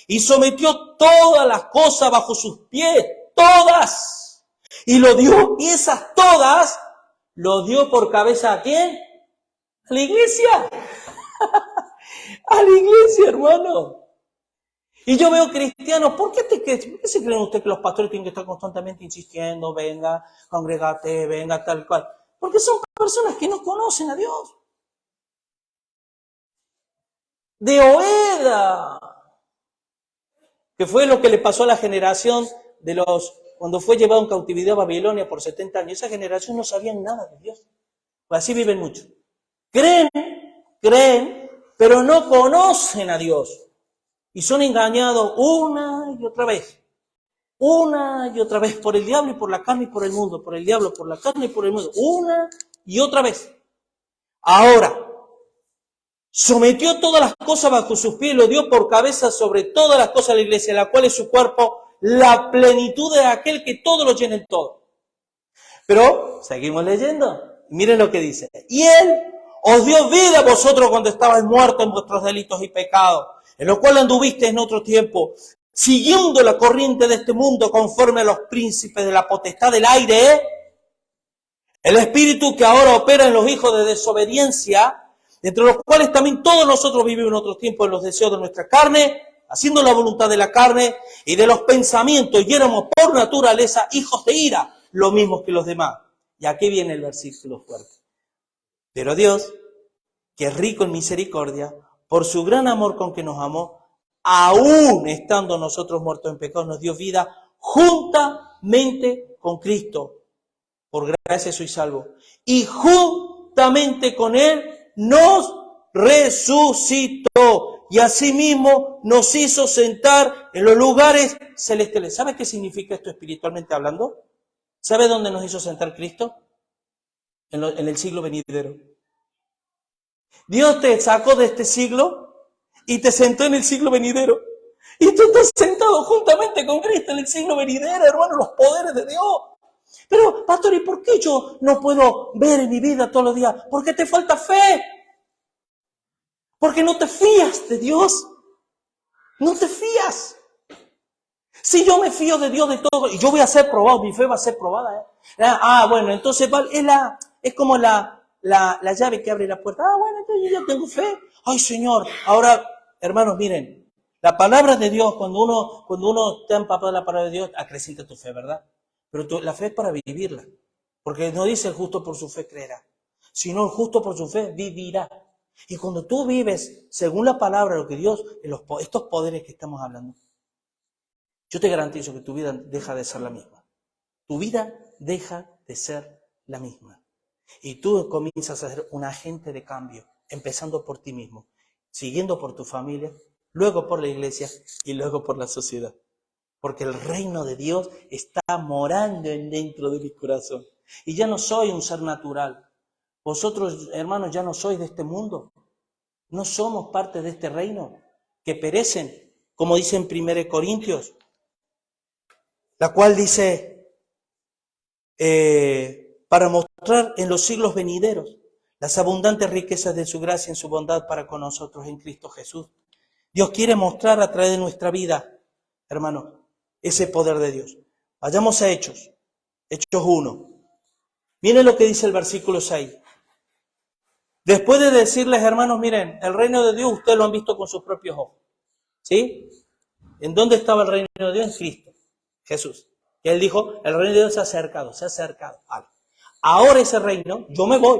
y sometió todas las cosas bajo sus pies, todas, y lo dio, y esas todas, lo dio por cabeza ¿a quién? A la iglesia, a la iglesia, hermano. Y yo veo cristianos, ¿por qué se creen ustedes que los pastores tienen que estar constantemente insistiendo, venga, congregate, venga, tal cual? Porque son personas que no conocen a Dios. De oída. Que fue lo que le pasó a la generación de cuando fue llevado en cautividad a Babilonia por 70 años. Esa generación no sabían nada de Dios. Pues así viven muchos. Creen, pero no conocen a Dios. Y son engañados una y otra vez por el diablo y por la carne y por el mundo, por el diablo, por la carne y por el mundo, una y otra vez. Ahora, sometió todas las cosas bajo sus pies, lo dio por cabeza sobre todas las cosas de la iglesia, la cual es su cuerpo, la plenitud de aquel que todo lo llena en todo. Pero, seguimos leyendo, miren lo que dice. Y Él os dio vida a vosotros cuando estabais muertos en vuestros delitos y pecados, en lo cual anduvisteis en otro tiempo, siguiendo la corriente de este mundo conforme a los príncipes de la potestad del aire, el espíritu que ahora opera en los hijos de desobediencia, entre los cuales también todos nosotros vivimos en otros tiempos en los deseos de nuestra carne, haciendo la voluntad de la carne y de los pensamientos, y éramos por naturaleza hijos de ira, lo mismo que los demás. Y aquí viene el versículo fuerte. Pero Dios, que es rico en misericordia, por su gran amor con que nos amó, aún estando nosotros muertos en pecado, nos dio vida juntamente con Cristo. Por gracia soy salvo. Y juntamente con Él nos resucitó. Y asimismo nos hizo sentar en los lugares celestiales. ¿Sabe qué significa esto espiritualmente hablando? ¿Sabe dónde nos hizo sentar Cristo? En el siglo venidero. Dios te sacó de este siglo y te sentó en el siglo venidero. Y tú estás sentado juntamente con Cristo en el siglo venidero, hermano, los poderes de Dios. Pero, pastor, ¿y por qué yo no puedo ver en mi vida todos los días? Porque te falta fe. Porque no te fías de Dios. No te fías. Si yo me fío de Dios de todo, y yo voy a ser probado, mi fe va a ser probada. Bueno, entonces es como la llave que abre la puerta. Bueno, entonces yo ya tengo fe. Ay, Señor. Ahora, hermanos, miren, la palabra de Dios, cuando uno está empapado de la palabra de Dios, acrecienta tu fe, ¿verdad? Pero la fe es para vivirla. Porque no dice el justo por su fe creerá, sino el justo por su fe vivirá. Y cuando tú vives según la palabra, lo que Dios, estos poderes que estamos hablando, yo te garantizo que tu vida deja de ser la misma. Tu vida deja de ser la misma. Y tú comienzas a ser un agente de cambio, empezando por ti mismo, siguiendo por tu familia, luego por la iglesia y luego por la sociedad. Porque el reino de Dios está morando dentro de mi corazón. Y ya no soy un ser natural. Vosotros, hermanos, ya no sois de este mundo. No somos parte de este reino que perecen, como dice en 1 Corintios, la cual dice, para mostrar en los siglos venideros las abundantes riquezas de su gracia en su bondad para con nosotros en Cristo Jesús. Dios quiere mostrar a través de nuestra vida, hermanos, ese poder de Dios. Vayamos a Hechos 1. Miren lo que dice el versículo 6. Después de decirles, hermanos, miren, el reino de Dios ustedes lo han visto con sus propios ojos. ¿Sí? ¿En dónde estaba el reino de Dios? En Cristo, Jesús. Y Él dijo, el reino de Dios se ha acercado. Vale. Ahora ese reino, yo me voy.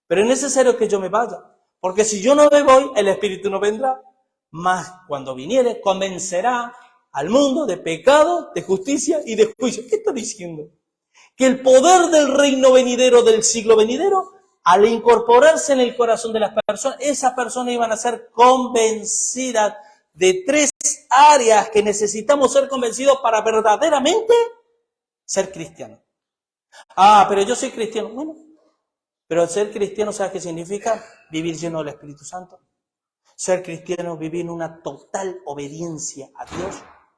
Pero es necesario que yo me vaya. Porque si yo no me voy, el Espíritu no vendrá. Mas cuando viniere, convencerá al mundo de pecado, de justicia y de juicio. ¿Qué está diciendo? Que el poder del reino venidero, del siglo venidero, al incorporarse en el corazón de las personas, esas personas iban a ser convencidas de 3 áreas que necesitamos ser convencidos para verdaderamente ser cristianos. Pero yo soy cristiano. Bueno, pero ser cristiano, ¿sabes qué significa? Vivir lleno del Espíritu Santo. Ser cristiano, vivir en una total obediencia a Dios.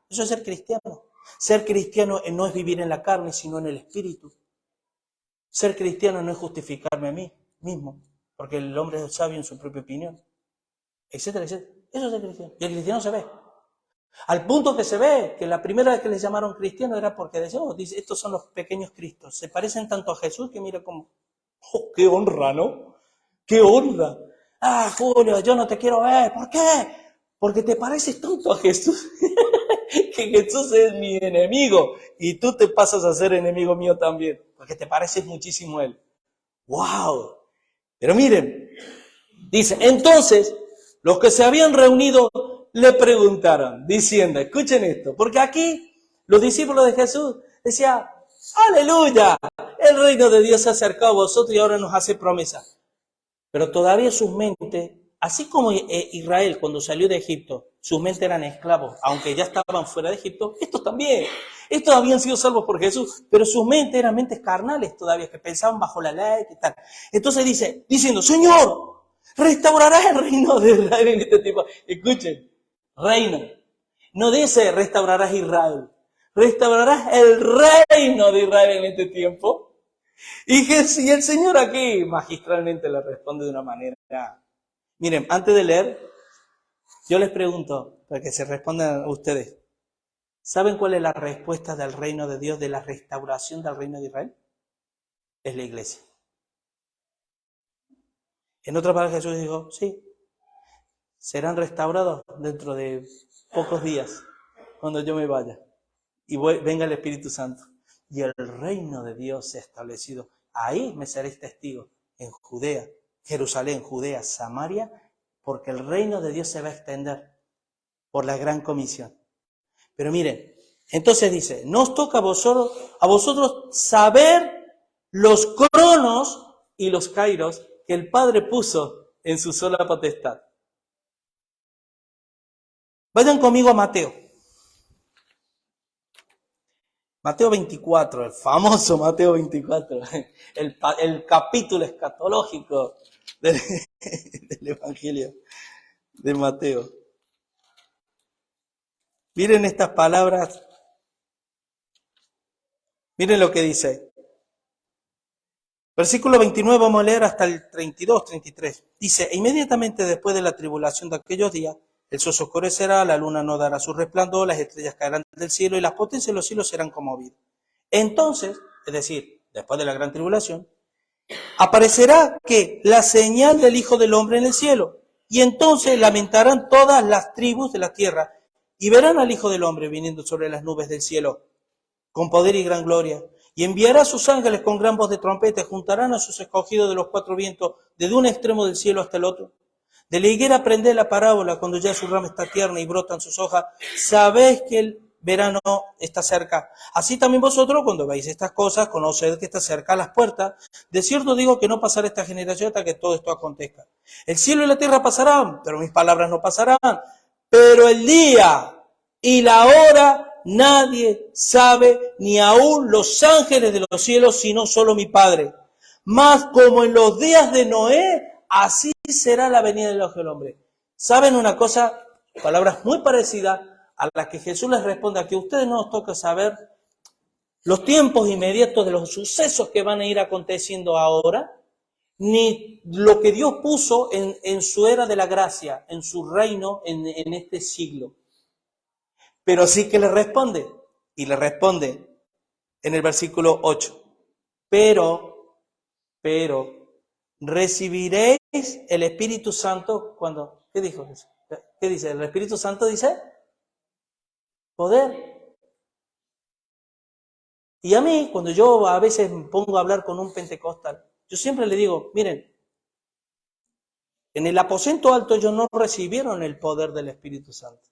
Eso es ser cristiano. Ser cristiano no es vivir en la carne, sino en el Espíritu. Ser cristiano no es justificarme a mí mismo, porque el hombre es sabio en su propia opinión, etcétera, etcétera. Eso es ser cristiano. Y el cristiano se ve. Al punto que se ve que la primera vez que les llamaron cristianos era porque decían, dice, estos son los pequeños Cristos. Se parecen tanto a Jesús que mira como, oh, qué honra, ¿no? ¡Qué honra! Ah, Julio, yo no te quiero ver. ¿Por qué? Porque te pareces tanto a Jesús. Que Jesús es mi enemigo. Y tú te pasas a ser enemigo mío también. Porque te pareces muchísimo a él. ¡Wow! Pero miren, dice, entonces, los que se habían reunido le preguntaron, diciendo, escuchen esto, porque aquí los discípulos de Jesús decían, ¡aleluya! El reino de Dios se ha acercado a vosotros y ahora nos hace promesa. Pero todavía sus mentes, así como Israel cuando salió de Egipto, sus mentes eran esclavos, aunque ya estaban fuera de Egipto, estos también. Estos habían sido salvos por Jesús, pero sus mentes eran mentes carnales todavía, que pensaban bajo la ley y tal. Entonces diciendo, Señor, restaurarás el reino de Israel en este tiempo. Escuchen, reino. No dice restaurarás Israel, restaurarás el reino de Israel en este tiempo. Y el Señor aquí magistralmente le responde de una manera. Miren, antes de leer, yo les pregunto, para que se respondan ustedes, ¿saben cuál es la respuesta del reino de Dios, de la restauración del reino de Israel? Es la iglesia. En otras palabras, Jesús dijo, sí, serán restaurados dentro de pocos días, cuando yo me vaya, y venga el Espíritu Santo. Y el reino de Dios se ha establecido. Ahí me seréis testigos, en Judea, Jerusalén, Judea, Samaria, porque el reino de Dios se va a extender por la gran comisión. Pero miren, entonces dice, no os toca a vosotros saber los cronos y los kairos que el Padre puso en su sola potestad. Vayan conmigo a Mateo. Mateo 24, el famoso Mateo 24, el capítulo escatológico del Evangelio de Mateo. Miren estas palabras, miren lo que dice. Versículo 29, vamos a leer hasta el 32, 33. Dice, e inmediatamente después de la tribulación de aquellos días, el sol se oscurecerá, la luna no dará su resplandor, las estrellas caerán del cielo y las potencias de los cielos serán conmovidas. Entonces, es decir, después de la gran tribulación, aparecerá que la señal del Hijo del Hombre en el cielo. Y entonces lamentarán todas las tribus de la tierra y verán al Hijo del Hombre viniendo sobre las nubes del cielo con poder y gran gloria. Y enviará a sus ángeles con gran voz de trompeta y juntarán a sus escogidos de los cuatro vientos, desde un extremo del cielo hasta el otro. De la higuera aprended la parábola, cuando ya su rama está tierna y brotan sus hojas, sabéis que el verano está cerca. Así también vosotros, cuando veis estas cosas, conoced que está cerca a las puertas. De cierto digo que no pasará esta generación hasta que todo esto acontezca. El cielo y la tierra pasarán, pero mis palabras no pasarán. Pero el día y la hora nadie sabe, ni aun los ángeles de los cielos, sino solo mi Padre. Mas como en los días de Noé, así será la venida del Hijo del Hombre. ¿Saben una cosa? Palabras muy parecidas a las que Jesús les responde, a que a ustedes no nos toca saber los tiempos inmediatos de los sucesos que van a ir aconteciendo ahora, ni lo que Dios puso en su era de la gracia, en su reino, en este siglo. Pero sí que le responde, y le responde en el versículo 8, pero, recibiréis el Espíritu Santo cuando, ¿qué dijo Jesús? ¿Qué dice? El Espíritu Santo dice, poder. Y a mí, cuando yo a veces me pongo a hablar con un pentecostal, yo siempre le digo, miren, en el aposento alto ellos no recibieron el poder del Espíritu Santo.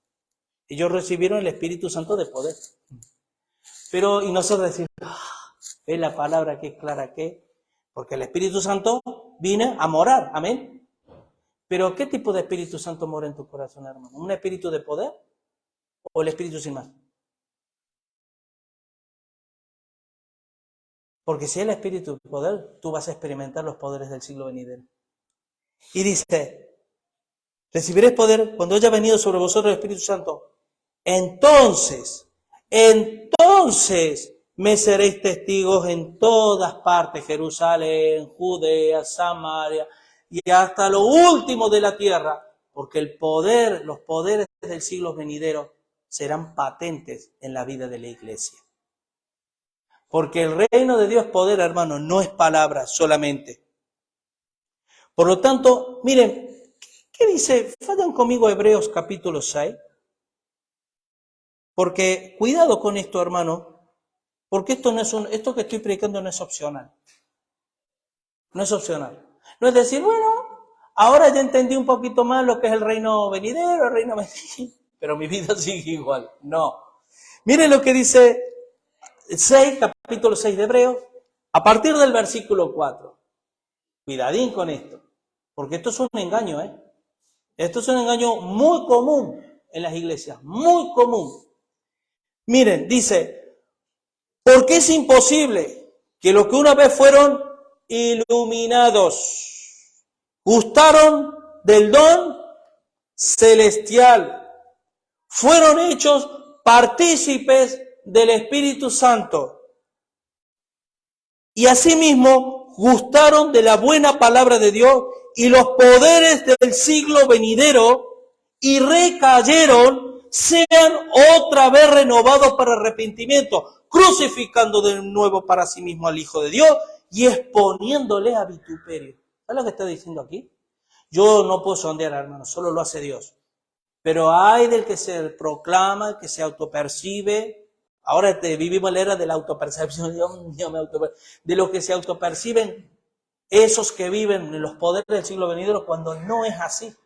Ellos recibieron el Espíritu Santo de poder. Pero, y nosotros decimos, ¿ves la palabra que es clara que? Porque el Espíritu Santo viene a morar, amén. Pero, ¿qué tipo de Espíritu Santo mora en tu corazón, hermano? ¿Un espíritu de poder o el Espíritu sin más? Porque si es el Espíritu de poder, tú vas a experimentar los poderes del siglo venidero. Y dice, recibiréis poder cuando haya venido sobre vosotros el Espíritu Santo. Entonces me seréis testigos en todas partes, Jerusalén, Judea, Samaria y hasta lo último de la tierra, porque los poderes del siglo venidero serán patentes en la vida de la iglesia. Porque el reino de Dios es poder, hermano, no es palabra solamente. Por lo tanto, miren, ¿qué dice? Vayan conmigo a Hebreos capítulo 6. Porque cuidado con esto, hermano, porque esto que estoy predicando no es opcional. No es opcional. No es decir, bueno, ahora ya entendí un poquito más lo que es el reino venidero, pero mi vida sigue igual. No. Miren lo que dice capítulo 6 de Hebreos, a partir del versículo 4. Cuidadín con esto, porque esto es un engaño, ¿eh? Esto es un engaño muy común en las iglesias, muy común. Miren, dice, porque es imposible que los que una vez fueron iluminados, gustaron del don celestial, fueron hechos partícipes del Espíritu Santo y asimismo gustaron de la buena palabra de Dios y los poderes del siglo venidero y recayeron, sean otra vez renovados para arrepentimiento, crucificando de nuevo para sí mismo al Hijo de Dios y exponiéndole a vituperio. ¿Sabes lo que está diciendo aquí? Yo no puedo sondear, hermano, solo lo hace Dios. Pero hay del que se proclama, que se autopercibe. Ahora vivimos en la era de la autopercepción, de lo que se autoperciben esos que viven en los poderes del siglo venidero cuando no es así.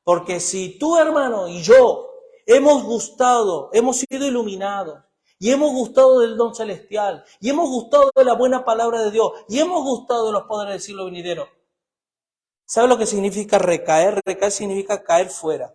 Porque si tú, hermano, y yo hemos gustado, hemos sido iluminados, y hemos gustado del don celestial, y hemos gustado de la buena palabra de Dios, y hemos gustado de los poderes del siglo venidero, ¿sabe lo que significa recaer? Recaer significa caer fuera.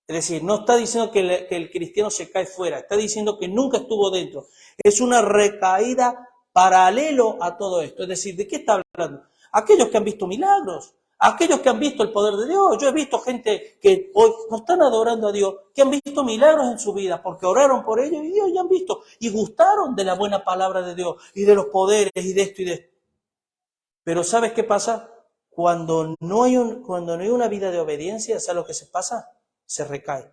Es decir, no está diciendo que el cristiano se cae fuera, está diciendo que nunca estuvo dentro. Es una recaída paralelo a todo esto. Es decir, ¿de qué está hablando? Aquellos que han visto milagros, aquellos que han visto el poder de Dios. Yo he visto gente que hoy no están adorando a Dios, que han visto milagros en su vida, porque oraron por ellos y Dios ya han visto. Y gustaron de la buena palabra de Dios, y de los poderes, y de esto y de esto. Pero ¿sabes qué pasa? Cuando no hay una vida de obediencia, ¿sabes lo que se pasa? Se recae.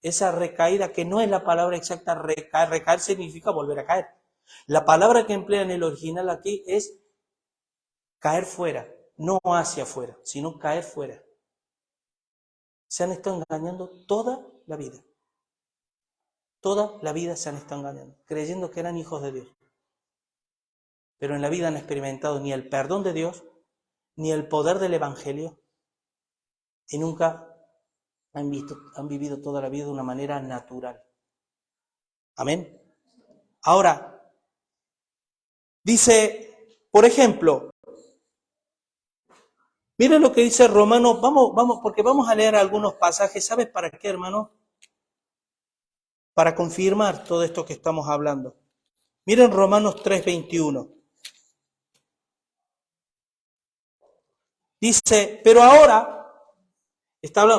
Esa recaída que no es la palabra exacta, recaer significa volver a caer. La palabra que emplea en el original aquí es caer fuera, no hacia afuera, sino caer fuera. Se han estado engañando toda la vida. Toda la vida se han estado engañando, creyendo que eran hijos de Dios. Pero en la vida han experimentado ni el perdón de Dios, ni el poder del Evangelio, y nunca han vivido toda la vida de una manera natural. Amén. Ahora, dice, por ejemplo, miren lo que dice Romanos, vamos, porque vamos a leer algunos pasajes. ¿Sabes para qué, hermano? Para confirmar todo esto que estamos hablando. Miren Romanos 3:21. Dice, pero ahora,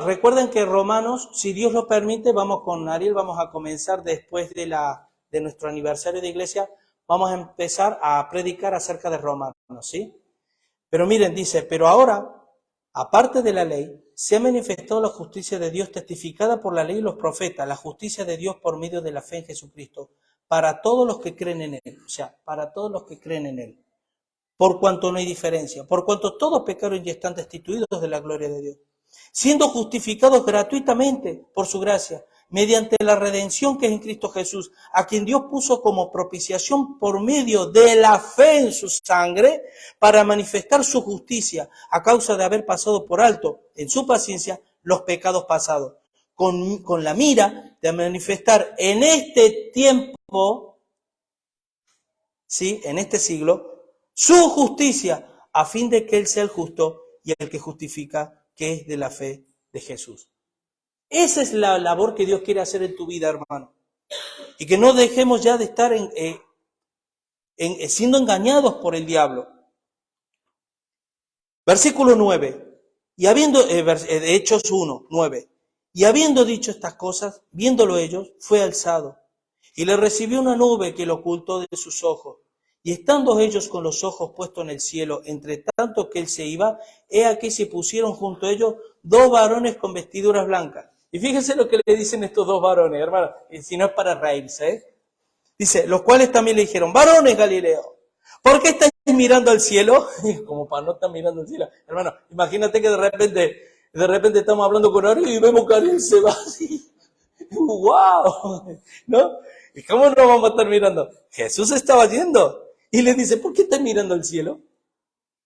recuerden que Romanos, si Dios lo permite, vamos con Ariel, vamos a comenzar después de nuestro aniversario de iglesia, vamos a empezar a predicar acerca de Romanos, ¿sí? Pero miren, dice, pero ahora, aparte de la ley, se ha manifestado la justicia de Dios testificada por la ley y los profetas, la justicia de Dios por medio de la fe en Jesucristo, para todos los que creen en Él, o sea, para todos los que creen en Él. Por cuanto no hay diferencia, por cuanto todos pecaron y están destituidos de la gloria de Dios, siendo justificados gratuitamente por su gracia, mediante la redención que es en Cristo Jesús, a quien Dios puso como propiciación por medio de la fe en su sangre, para manifestar su justicia, a causa de haber pasado por alto, en su paciencia, los pecados pasados, con la mira de manifestar en este tiempo, ¿sí?, en este siglo, su justicia, a fin de que Él sea el justo y el que justifica, que es de la fe de Jesús. Esa es la labor que Dios quiere hacer en tu vida, hermano. Y que no dejemos ya de estar siendo engañados por el diablo. Versículo 9. Y habiendo, Hechos 1, 9. Y habiendo dicho estas cosas, viéndolo ellos, fue alzado. Y le recibió una nube que lo ocultó de sus ojos. Y estando ellos con los ojos puestos en el cielo, entre tanto que él se iba, he aquí se pusieron junto a ellos 2 varones con vestiduras blancas. Y fíjense lo que le dicen estos 2 varones, hermano, y si no es para reírse, ¿eh? Dice, los cuales también le dijeron, varones Galileo, ¿por qué estáis mirando al cielo? Como para no estar mirando al cielo. Hermano, imagínate que de repente estamos hablando con Ariel y vemos que Ariel se va así. ¡Wow! ¿No? ¿Y cómo no vamos a estar mirando? Jesús estaba yendo y le dice, ¿por qué estás mirando al cielo?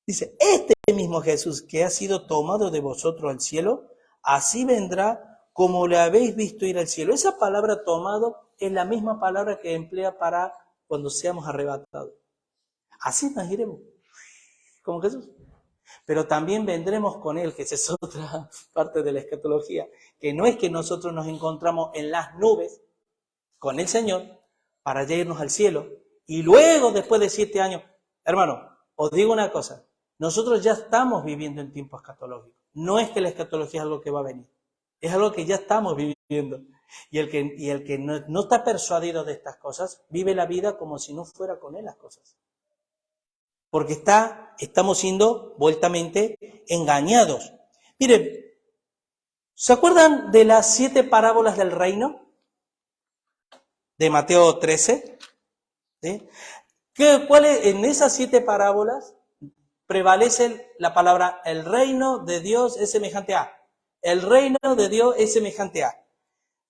Dice, este mismo Jesús que ha sido tomado de vosotros al cielo, así vendrá como le habéis visto ir al cielo. Esa palabra tomado es la misma palabra que emplea para cuando seamos arrebatados. Así nos iremos, como Jesús. Pero también vendremos con Él, que esa es otra parte de la escatología, que no es que nosotros nos encontramos en las nubes con el Señor para ya irnos al cielo y luego, después de 7 años, hermano, os digo una cosa, nosotros ya estamos viviendo en tiempos escatológicos. No es que la escatología es algo que va a venir, es algo que ya estamos viviendo. Y el que no está persuadido de estas cosas, vive la vida como si no fuera con Él las cosas. Porque estamos siendo vueltamente engañados. Miren, ¿se acuerdan de las 7 parábolas del reino? De Mateo 13. ¿Sí? En esas 7 parábolas prevalece la palabra el reino de Dios es semejante a. El reino de Dios es semejante a.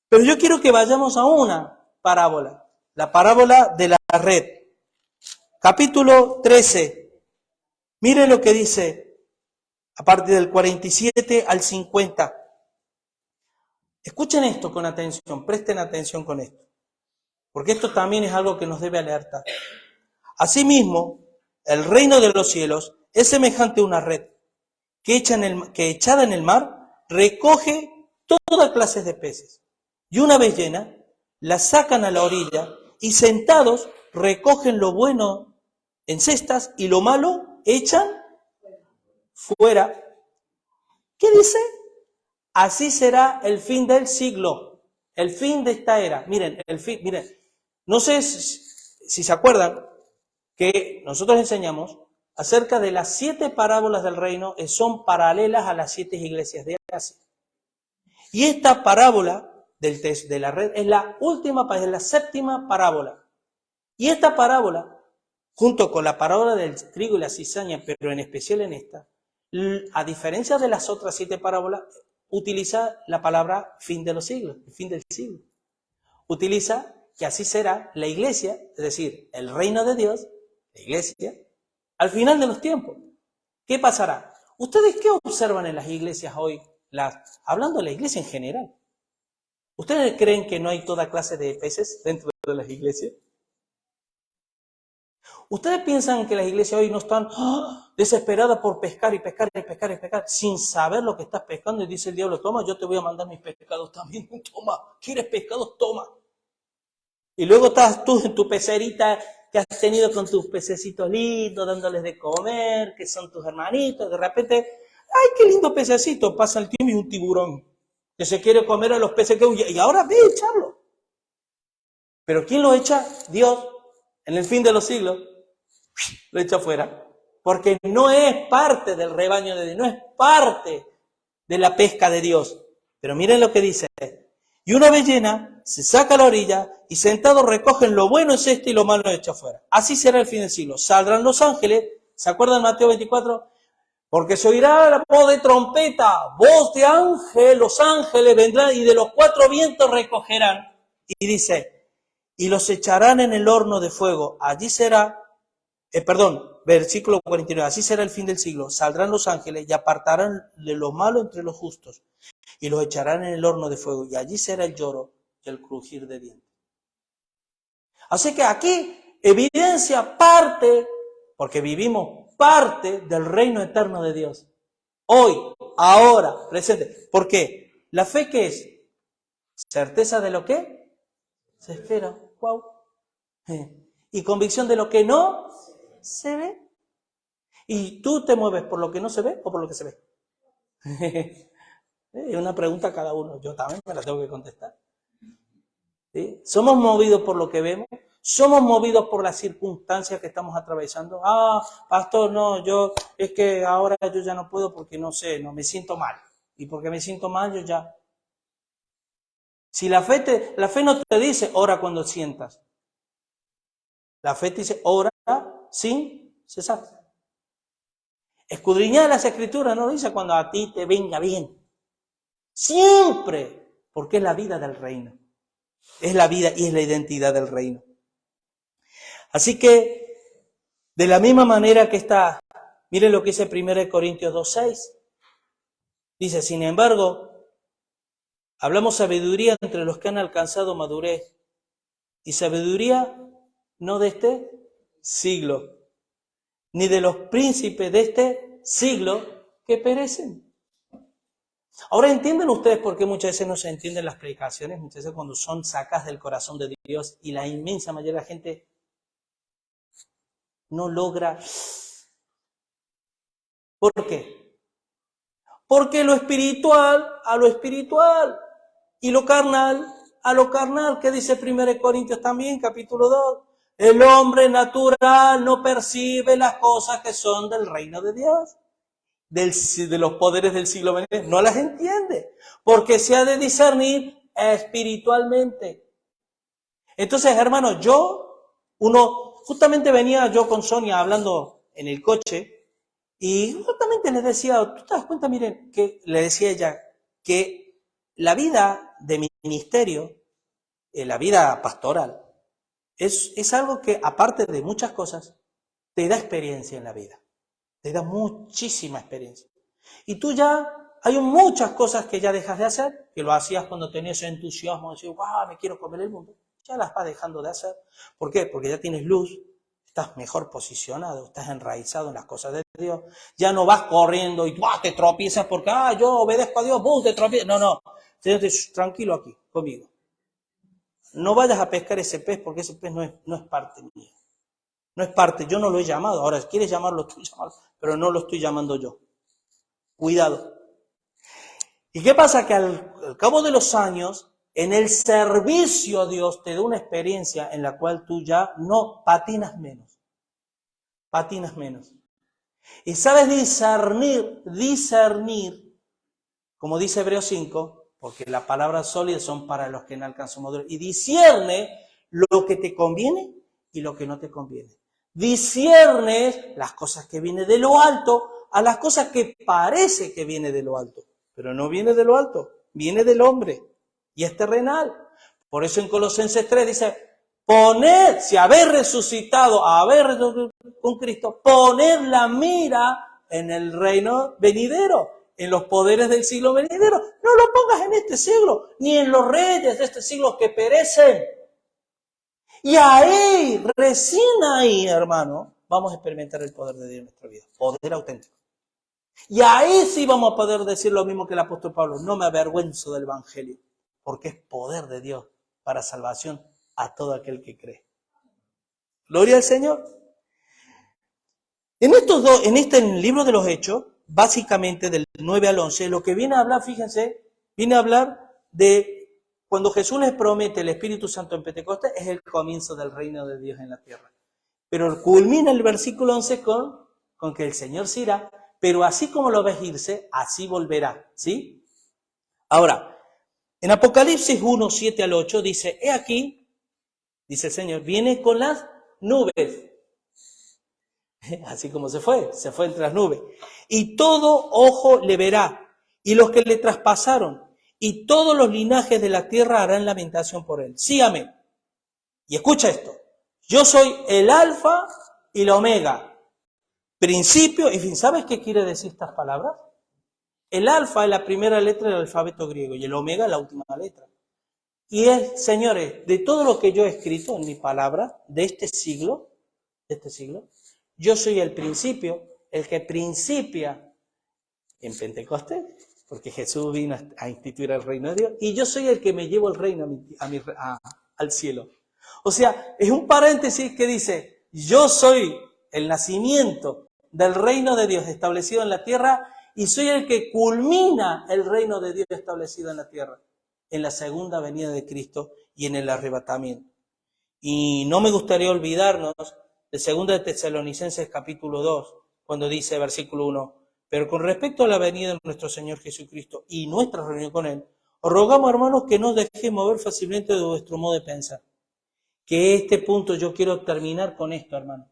Pero yo quiero que vayamos a una parábola. La parábola de la red. Capítulo 13. Mire lo que dice a partir del 47 al 50. Escuchen esto con atención, presten atención con esto, porque esto también es algo que nos debe alertar. Asimismo, el reino de los cielos es semejante a una red que echada en el mar recoge toda clase de peces. Y una vez llena, la sacan a la orilla y sentados recogen lo bueno en cestas y lo malo echan fuera. ¿Qué dice? Así será el fin del siglo, el fin de esta era. Miren, no sé si se acuerdan que nosotros enseñamos acerca de las 7 parábolas del reino, son paralelas a las 7 iglesias de Asia. Y esta parábola de la red es la última, es la 7ª parábola. Y esta parábola, junto con la parábola del trigo y la cizaña, pero en especial en esta, a diferencia de las otras 7 parábolas, utiliza la palabra fin de los siglos, el fin del siglo. Utiliza que así será la iglesia, es decir, el reino de Dios, la iglesia, al final de los tiempos. ¿Qué pasará? ¿Ustedes qué observan en las iglesias hoy? Hablando de la iglesia en general. ¿Ustedes creen que no hay toda clase de peces dentro de las iglesias? ¿Ustedes piensan que las iglesias hoy no están desesperadas por pescar y pescar y pescar y pescar sin saber lo que estás pescando? Y dice el diablo, toma, yo te voy a mandar mis pescados también. Toma, ¿quieres pescados? Toma. Y luego estás tú en tu pecerita que has tenido con tus pececitos lindos, dándoles de comer, que son tus hermanitos. De repente, ¡ay, qué lindo pececito! Pasa el tiempo y un tiburón que se quiere comer a los peces que huyen. Y ahora ve a echarlo. ¿Pero quién lo echa? Dios. En el fin de los siglos lo echa fuera. Porque no es parte del rebaño de Dios, no es parte de la pesca de Dios. Pero miren lo que dice. Y una vez llena, se saca a la orilla y sentados recogen lo bueno es y lo malo echa fuera. Así será el fin del siglo. Saldrán los ángeles, ¿se acuerdan Mateo 24? Porque se oirá la voz de trompeta, voz de ángel, los ángeles vendrán y de los 4 vientos recogerán. Y dice, y los echarán en el horno de fuego. Allí será, versículo 49, así será el fin del siglo. Saldrán los ángeles y apartarán de lo malo entre los justos. Y los echarán en el horno de fuego, y allí será el lloro y el crujir de dientes. Así que aquí evidencia parte, porque vivimos parte del reino eterno de Dios. Hoy, ahora, presente. ¿Por qué? La fe, ¿qué es? Certeza de lo que se espera. Wow. Y convicción de lo que no se ve. ¿Y tú te mueves por lo que no se ve o por lo que se ve? Es una pregunta a cada uno. Yo también me la tengo que contestar. ¿sí? Somos movidos por lo que vemos, somos movidos por las circunstancias que estamos atravesando. Pastor, no, es que ahora yo ya no puedo porque no sé, no me siento mal. Y porque me siento mal, yo ya. Si la fe no te dice ora cuando sientas. La fe te dice ora sin cesar. Escudriñar las Escrituras no dice cuando a ti te venga bien. Siempre, porque es la vida del reino. Es la vida y es la identidad del reino. Así que, de la misma manera que está, miren lo que dice 1 Corintios 2:6. Dice, sin embargo, hablamos sabiduría entre los que han alcanzado madurez. Y sabiduría no de este siglo, ni de los príncipes de este siglo que perecen. Ahora, ¿entienden ustedes por qué muchas veces no se entienden las predicaciones? Muchas veces cuando son sacadas del corazón de Dios y la inmensa mayoría de la gente no logra. ¿Por qué? Porque lo espiritual a lo espiritual y lo carnal a lo carnal, que dice 1 Corintios también, capítulo 2. El hombre natural no percibe las cosas que son del reino de Dios, de los poderes del siglo venidero, no las entiende, porque se ha de discernir espiritualmente. Entonces, hermanos, justamente venía yo con Sonia hablando en el coche, y justamente les decía, ¿tú te das cuenta? Miren, que le decía ella, que la vida de ministerio, la vida pastoral, es algo que, aparte de muchas cosas, te da experiencia en la vida. Te da muchísima experiencia. Y tú ya, hay muchas cosas que ya dejas de hacer, que lo hacías cuando tenías entusiasmo, decir, wow, me quiero comer el mundo. Ya las vas dejando de hacer. ¿Por qué? Porque ya tienes luz, estás mejor posicionado, estás enraizado en las cosas de Dios. Ya no vas corriendo y te tropiezas porque, yo obedezco a Dios, vos te tropiezas. No. Tranquilo aquí, conmigo. No vayas a pescar ese pez porque ese pez no es parte mía. No es parte, yo no lo he llamado. Ahora, si quieres llamarlo, tú llámalo, pero no lo estoy llamando yo. Cuidado. ¿Y qué pasa? Que al cabo de los años, en el servicio a Dios te da una experiencia en la cual tú ya no patinas menos. Patinas menos. Y sabes discernir, como dice Hebreos 5, porque las palabras sólidas son para los que no alcanzan madurez. Y discierne lo que te conviene y lo que no te conviene. Disciernes las cosas que vienen de lo alto a las cosas que parece que viene de lo alto. Pero no viene de lo alto, viene del hombre y es terrenal. Por eso en Colosenses 3 dice, poned, si habéis resucitado, con Cristo, poned la mira en el reino venidero, en los poderes del siglo venidero. No lo pongas en este siglo, ni en los reyes de este siglo que perecen. Y ahí, recién ahí, hermano, vamos a experimentar el poder de Dios en nuestra vida. Poder auténtico. Y ahí sí vamos a poder decir lo mismo que el apóstol Pablo. No me avergüenzo del evangelio, porque es poder de Dios para salvación a todo aquel que cree. Gloria al Señor. En el libro de los Hechos, básicamente del 9 al 11, lo que viene a hablar, fíjense, viene a hablar de cuando Jesús les promete el Espíritu Santo en Pentecostés, es el comienzo del reino de Dios en la tierra. Pero culmina el versículo 11 con que el Señor se irá, pero así como lo ves irse, así volverá, ¿sí? Ahora, en Apocalipsis 1, 7 al 8 dice, he aquí, dice el Señor, viene con las nubes. Así como se fue entre las nubes. Y todo ojo le verá, y los que le traspasaron, y todos los linajes de la tierra harán lamentación por él. Sí, amén. Y escucha esto. Yo soy el alfa y la omega. Principio y fin. ¿Sabes qué quiere decir estas palabras? El alfa es la primera letra del alfabeto griego y el omega es la última letra. Y es, señores, de todo lo que yo he escrito en mi palabra de este siglo, yo soy el principio, el que principia en Pentecostés, porque Jesús vino a instituir el reino de Dios, y yo soy el que me llevo el reino al cielo. O sea, es un paréntesis que dice, yo soy el nacimiento del reino de Dios establecido en la tierra, y soy el que culmina el reino de Dios establecido en la tierra. en la segunda venida de Cristo y en el arrebatamiento. Y no me gustaría olvidarnos de 2 de Tesalonicenses capítulo 2, cuando dice, versículo 1, pero con respecto a la venida de nuestro Señor Jesucristo y nuestra reunión con Él, os rogamos, hermanos, que no os dejéis mover fácilmente de vuestro modo de pensar. Que este punto yo quiero terminar con esto, hermano.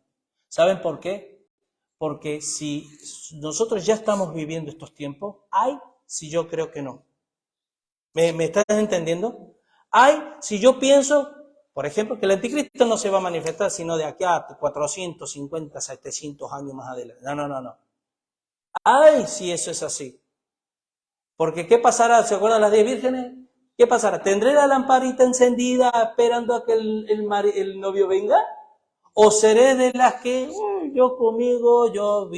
¿Saben por qué? Porque si nosotros ya estamos viviendo estos tiempos, hay si yo creo que no. ¿Me están entendiendo? Hay si yo pienso, por ejemplo, que el anticristo no se va a manifestar sino de aquí a 450, 700 años más adelante. No. Ay, si eso es así. Porque ¿qué pasará? ¿Se acuerdan las 10 vírgenes? ¿Qué pasará? ¿Tendré la lamparita encendida esperando a que el novio venga? ¿O seré de las que yo conmigo, yo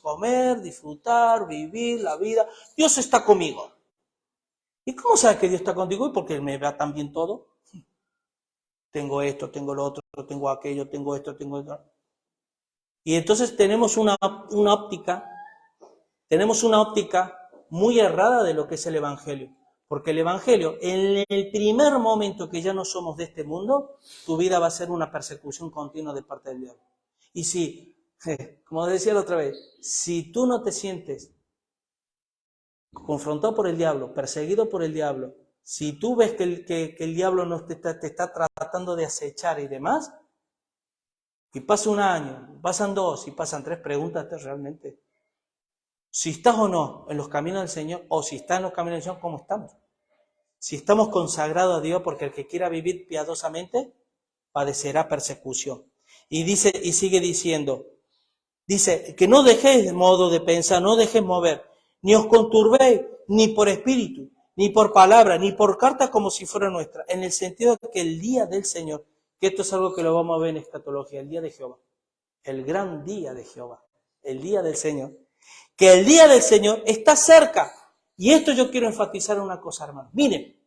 comer, disfrutar, vivir la vida? Dios está conmigo. ¿Y cómo sabes que Dios está contigo? Y porque Él me va tan bien todo. Tengo esto, tengo lo otro, tengo aquello, tengo esto, tengo esto. Y entonces tenemos una óptica muy errada de lo que es el Evangelio. Porque el Evangelio, en el primer momento que ya no somos de este mundo, tu vida va a ser una persecución continua de parte del diablo. Y si, como decía la otra vez, si tú no te sientes confrontado por el diablo, perseguido por el diablo, si tú ves que el diablo no te está tratando de acechar y demás, y pasa un año, pasan 2 y pasan 3, pregúntate realmente si estás o no en los caminos del Señor, o si estás en los caminos del Señor, ¿cómo estamos? Si estamos consagrados a Dios, porque el que quiera vivir piadosamente padecerá persecución. Y dice, y sigue diciendo, dice que no dejéis de modo de pensar, no dejéis mover, ni os conturbéis, ni por espíritu, ni por palabra, ni por carta como si fuera nuestra, en el sentido de que el día del Señor, que esto es algo que lo vamos a ver en escatología, el día de Jehová, el gran día de Jehová, el día del Señor, que el día del Señor está cerca. Y esto yo quiero enfatizar en una cosa, hermano. Miren,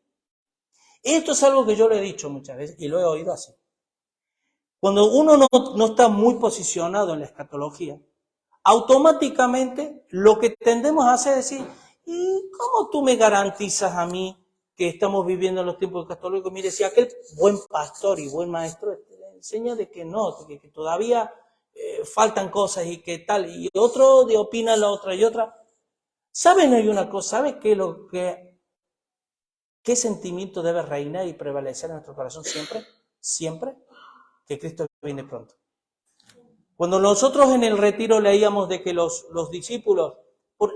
esto es algo que yo le he dicho muchas veces y lo he oído así. Cuando uno no está muy posicionado en la escatología, automáticamente lo que tendemos a hacer es decir, ¿y cómo tú me garantizas a mí que estamos viviendo en los tiempos escatológicos? Mire, si aquel buen pastor y buen maestro le enseña de que no, que todavía faltan cosas y que tal, y otro opina la otra y otra. ¿Saben? Hay una cosa, ¿saben qué sentimiento debe reinar y prevalecer en nuestro corazón siempre? Siempre que Cristo viene pronto. Cuando nosotros en el retiro leíamos de que los discípulos,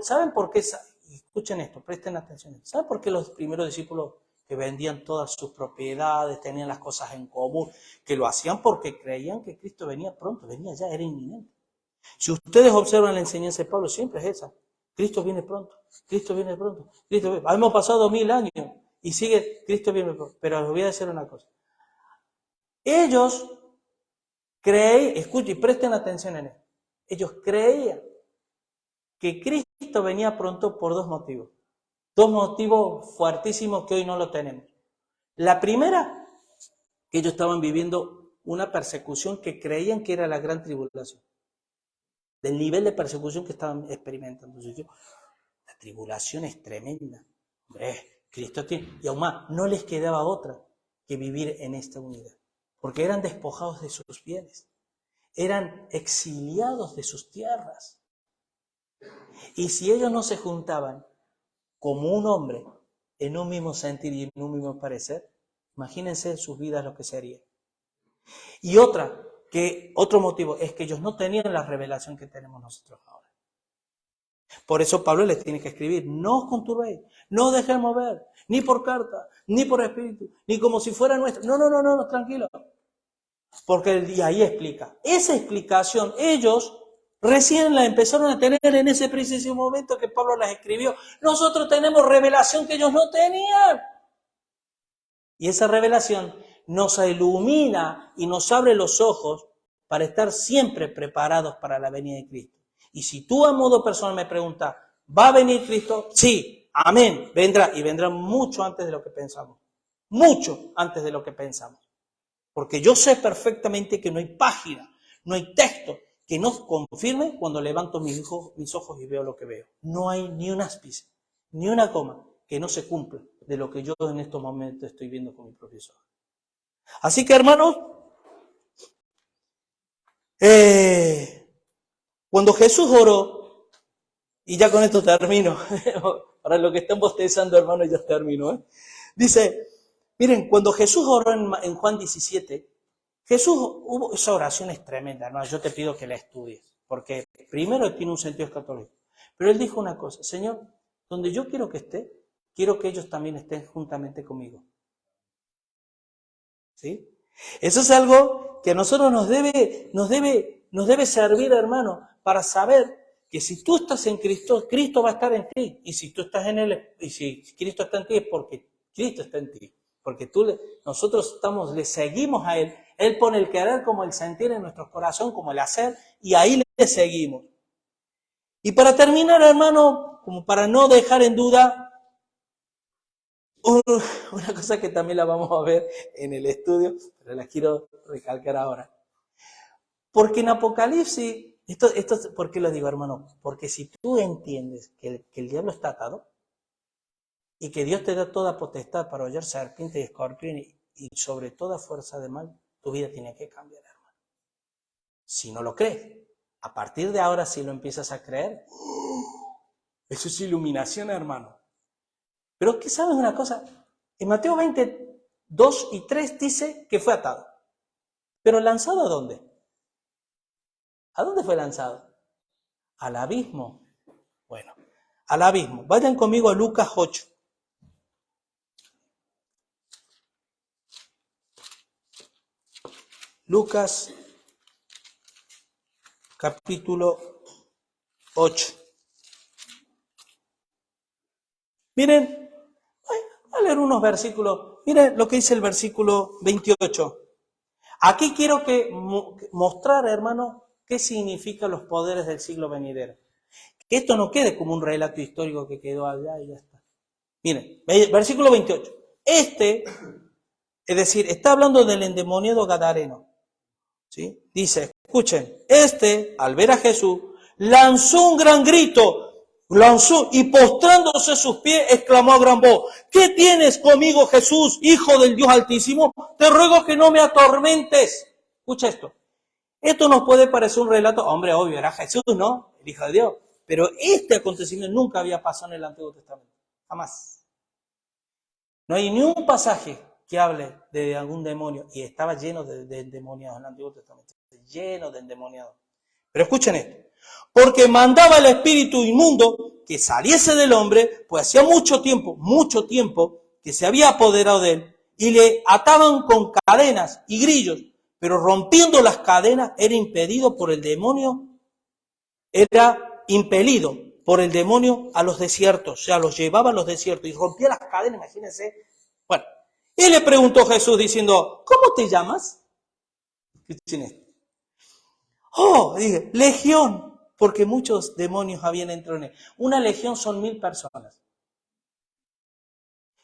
¿saben por qué? Escuchen esto, presten atención. ¿Saben por qué los primeros discípulos que vendían todas sus propiedades, tenían las cosas en común, que lo hacían porque creían que Cristo venía pronto, venía ya, era inminente? Si ustedes observan la enseñanza de Pablo, siempre es esa. Cristo viene pronto, Cristo viene pronto, Cristo viene. Hemos pasado 2000 años y sigue, Cristo viene pronto. Pero les voy a decir una cosa. Ellos creían, escuchen y presten atención en esto. Ellos creían que Cristo venía pronto por 2 motivos. 2 motivos fuertísimos que hoy no lo tenemos. La primera, que ellos estaban viviendo una persecución que creían que era la gran tribulación. Del nivel de persecución que estaban experimentando. Entonces, la tribulación es tremenda. Hombre, Cristo tiene, y aún más, no les quedaba otra que vivir en esta unidad. Porque eran despojados de sus bienes. Eran exiliados de sus tierras. Y si ellos no se juntaban como un hombre, en un mismo sentir y en un mismo parecer, imagínense en sus vidas lo que sería. Y otro motivo es que ellos no tenían la revelación que tenemos nosotros ahora. Por eso Pablo les tiene que escribir, no os conturbéis, no os dejéis mover, ni por carta, ni por espíritu, ni como si fuera nuestra. No, tranquilo. Porque y ahí explica. Esa explicación ellos recién la empezaron a tener en ese preciso momento que Pablo las escribió. Nosotros tenemos revelación que ellos no tenían. Y esa revelación nos ilumina y nos abre los ojos para estar siempre preparados para la venida de Cristo. Y si tú a modo personal me preguntas, ¿va a venir Cristo? Sí, amén, vendrá. Y vendrá mucho antes de lo que pensamos. Mucho antes de lo que pensamos. Porque yo sé perfectamente que no hay página, no hay texto que no confirme cuando levanto mis ojos y veo lo que veo. No hay ni un ápice, ni una coma que no se cumpla de lo que yo en estos momentos estoy viendo con mi profesor. Así que, hermanos, cuando Jesús oró, y ya con esto termino, para los que están bostezando, hermanos, ya termino, dice, miren, cuando Jesús oró en Juan 17, Jesús hubo esa oración es tremenda, ¿no? Yo te pido que la estudies, porque primero tiene un sentido escatológico. Pero él dijo una cosa, Señor, donde yo quiero que esté, quiero que ellos también estén juntamente conmigo. ¿Sí? Eso es algo que a nosotros nos debe servir, hermano, para saber que si tú estás en Cristo, Cristo va a estar en ti. Y si tú estás en Él, y si Cristo está en ti, es porque Cristo está en ti. Porque nosotros le seguimos a Él. Él pone el querer como el sentir en nuestro corazón, como el hacer, y ahí le seguimos. Y para terminar, hermano, como para no dejar en duda, una cosa que también la vamos a ver en el estudio, pero la quiero recalcar ahora. Porque en Apocalipsis, ¿por qué lo digo, hermano? Porque si tú entiendes que el diablo está atado y que Dios te da toda potestad para hollar serpiente y escorpión y sobre toda fuerza de mal, tu vida tiene que cambiar, hermano. Si no lo crees, a partir de ahora si lo empiezas a creer, eso es iluminación, hermano. Pero ¿qué sabes una cosa? En Mateo 20, 2 y 3 dice que fue atado. ¿Pero lanzado a dónde? ¿A dónde fue lanzado? Al abismo. Bueno, al abismo. Vayan conmigo a Lucas 8. Lucas, capítulo 8. Miren, voy a leer unos versículos. Miren lo que dice el versículo 28. Aquí quiero mostrar, hermano, qué significan los poderes del siglo venidero. Que esto no quede como un relato histórico que quedó allá y ya está. Miren, versículo 28. Es decir, está hablando del endemoniado gadareno. ¿Sí? Dice, escuchen, al ver a Jesús, lanzó un gran grito, y postrándose a sus pies, exclamó a gran voz, ¿qué tienes conmigo, Jesús, Hijo del Dios Altísimo? Te ruego que no me atormentes. Escucha esto. Esto nos puede parecer un relato, hombre, obvio, era Jesús, ¿no? El Hijo de Dios. Pero este acontecimiento nunca había pasado en el Antiguo Testamento. Jamás. No hay ni un pasaje que hable de algún demonio. Y estaba lleno de endemoniados en el Antiguo Testamento. Lleno de endemoniados. Pero escuchen esto. Porque mandaba el espíritu inmundo que saliese del hombre, pues hacía mucho tiempo que se había apoderado de él. Y le ataban con cadenas y grillos. Pero rompiendo las cadenas era impedido por el demonio. Era impelido por el demonio a los desiertos, o sea, los llevaba a los desiertos y rompía las cadenas, imagínense. Bueno, y le preguntó Jesús diciendo, ¿cómo te llamas? Escuchen esto. Dije, legión, porque muchos demonios habían entrado en él. Una legión son 1000 personas.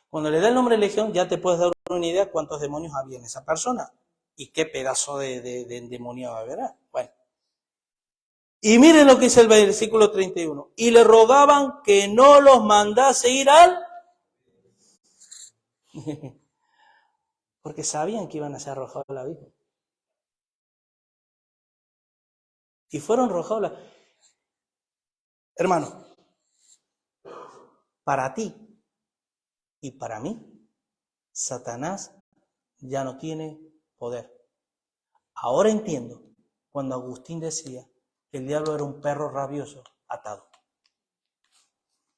Cuando le da el nombre legión, ya te puedes dar una idea cuántos demonios había en esa persona y qué pedazo de endemoniado habrá. Bueno. Y miren lo que dice el versículo 31. Y le rogaban que no los mandase ir al... Porque sabían que iban a ser arrojados al abismo. Y fueron arrojados al... Hermano, para ti y para mí, Satanás ya no tiene poder. Ahora entiendo cuando Agustín decía que el diablo era un perro rabioso atado.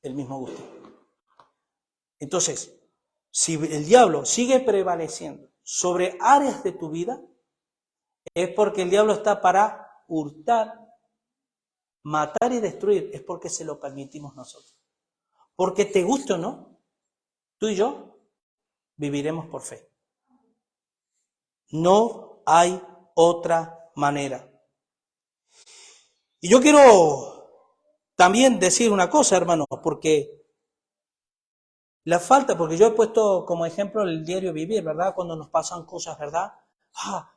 El mismo Agustín. Entonces, si el diablo sigue prevaleciendo sobre áreas de tu vida, es porque el diablo está para hurtar, matar y destruir. Es porque se lo permitimos nosotros. Porque te guste o no, tú y yo viviremos por fe. No hay otra manera. Y yo quiero también decir una cosa, hermano, porque yo he puesto como ejemplo el diario vivir, ¿verdad? Cuando nos pasan cosas, ¿verdad?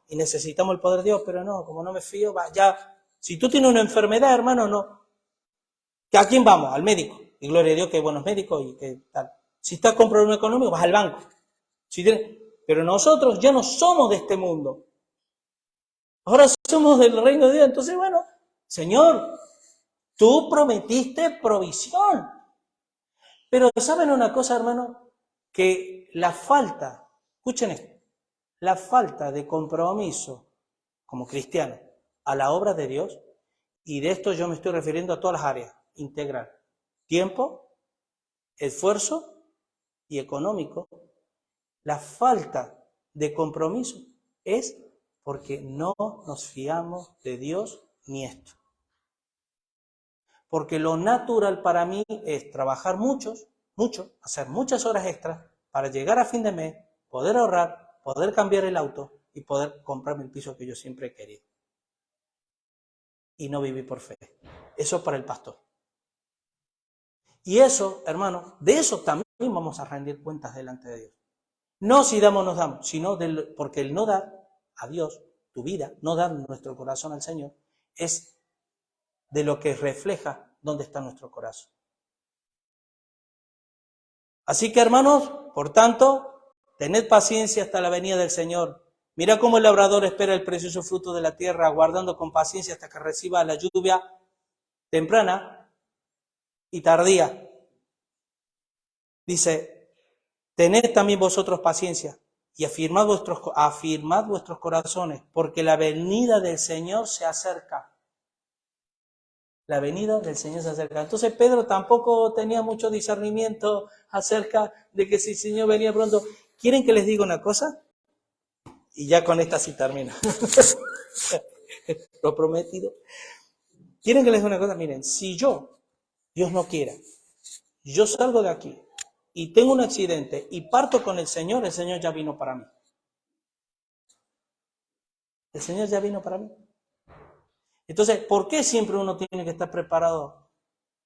Y necesitamos el poder de Dios, pero no, como no me fío, ya. Si tú tienes una enfermedad, hermano, no. ¿A quién vamos? Al médico. Y gloria a Dios que hay buenos médicos y que tal. Si estás con problema económico, vas al banco. Pero nosotros ya no somos de este mundo. Ahora somos del reino de Dios. Entonces, bueno, Señor, tú prometiste provisión. Pero ¿saben una cosa, hermano? Que la falta, escuchen esto, la falta de compromiso como cristiano a la obra de Dios, y de esto yo me estoy refiriendo a todas las áreas, integral, tiempo, esfuerzo y económico, la falta de compromiso es porque no nos fiamos de Dios ni esto. Porque lo natural para mí es trabajar mucho, hacer muchas horas extras para llegar a fin de mes, poder ahorrar, poder cambiar el auto y poder comprarme el piso que yo siempre he querido. Y no viví por fe. Eso es para el pastor. Y eso, hermano, de eso también vamos a rendir cuentas delante de Dios. No si damos, nos damos, sino porque el no dar a Dios, tu vida, no dar nuestro corazón al Señor, es de lo que refleja dónde está nuestro corazón. Así que, hermanos, por tanto, tened paciencia hasta la venida del Señor. Mira cómo el labrador espera el precioso fruto de la tierra, aguardando con paciencia hasta que reciba la lluvia temprana y tardía. Dice, tened también vosotros paciencia y afirmad vuestros corazones, porque la venida del Señor se acerca. La venida del Señor se acerca. Entonces Pedro tampoco tenía mucho discernimiento acerca de que si el Señor venía pronto. ¿Quieren que les diga una cosa? Y ya con esta sí termino. Lo prometido. ¿Quieren que les diga una cosa? Miren, si Dios no quiera, yo salgo de aquí y tengo un accidente y parto con el Señor ya vino para mí. El Señor ya vino para mí. Entonces, ¿por qué siempre uno tiene que estar preparado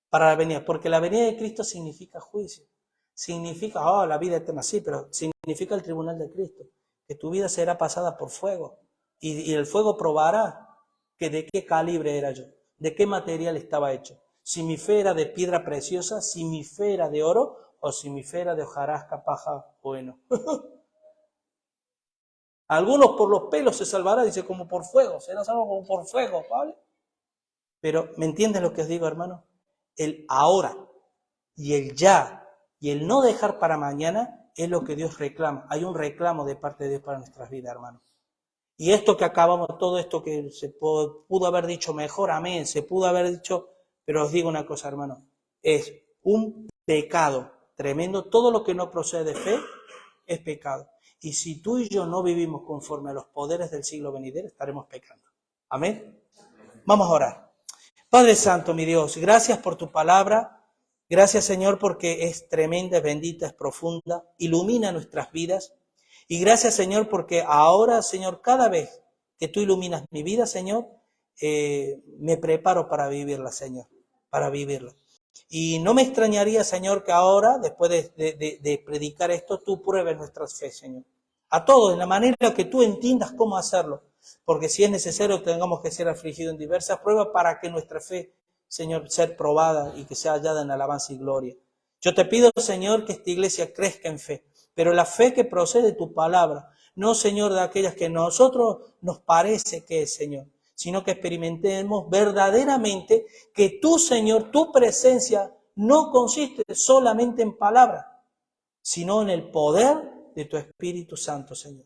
para la venida? Porque la venida de Cristo significa juicio. Significa, la vida eterna, sí, pero significa el tribunal de Cristo. Que tu vida será pasada por fuego. Y el fuego probará que de qué calibre era yo, de qué material estaba hecho. Si mi fe era de piedra preciosa, si mi fe era de oro, o si mi fe era de hojarasca, paja o heno. Algunos por los pelos se salvarán, dice, como por fuego, será salvo como por fuego, ¿vale? Pero, ¿me entienden lo que os digo, hermano? El ahora y el ya y el no dejar para mañana es lo que Dios reclama. Hay un reclamo de parte de Dios para nuestras vidas, hermano. Y esto que acabamos, todo esto que se pudo haber dicho mejor, amén, se pudo haber dicho, pero os digo una cosa, hermano, es un pecado tremendo. Todo lo que no procede de fe es pecado. Y si tú y yo no vivimos conforme a los poderes del siglo venidero, estaremos pecando. Amén. Vamos a orar. Padre Santo, mi Dios, gracias por tu palabra. Gracias, Señor, porque es tremenda, es bendita, es profunda. Ilumina nuestras vidas. Y gracias, Señor, porque ahora, Señor, cada vez que tú iluminas mi vida, Señor, me preparo para vivirla, Señor, para vivirla. Y no me extrañaría, Señor, que ahora, después de predicar esto, tú pruebes nuestra fe, Señor. A todos, en la manera que tú entiendas cómo hacerlo. Porque si es necesario, tengamos que ser afligidos en diversas pruebas para que nuestra fe, Señor, sea probada y que sea hallada en alabanza y gloria. Yo te pido, Señor, que esta iglesia crezca en fe. Pero la fe que procede de tu palabra, no, Señor, de aquellas que a nosotros nos parece que es, Señor, sino que experimentemos verdaderamente que tú, Señor, tu presencia no consiste solamente en palabras, sino en el poder de tu Espíritu Santo, Señor.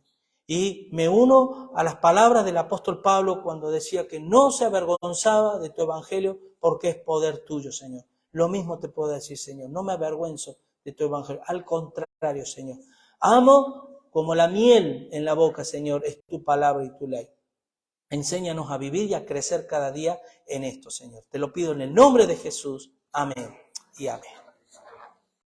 Y me uno a las palabras del apóstol Pablo cuando decía que no se avergonzaba de tu evangelio porque es poder tuyo, Señor. Lo mismo te puedo decir, Señor, no me avergüenzo de tu evangelio. Al contrario, Señor. Amo como la miel en la boca, Señor, es tu palabra y tu ley. Enséñanos a vivir y a crecer cada día en esto, Señor. Te lo pido en el nombre de Jesús. Amén y amén.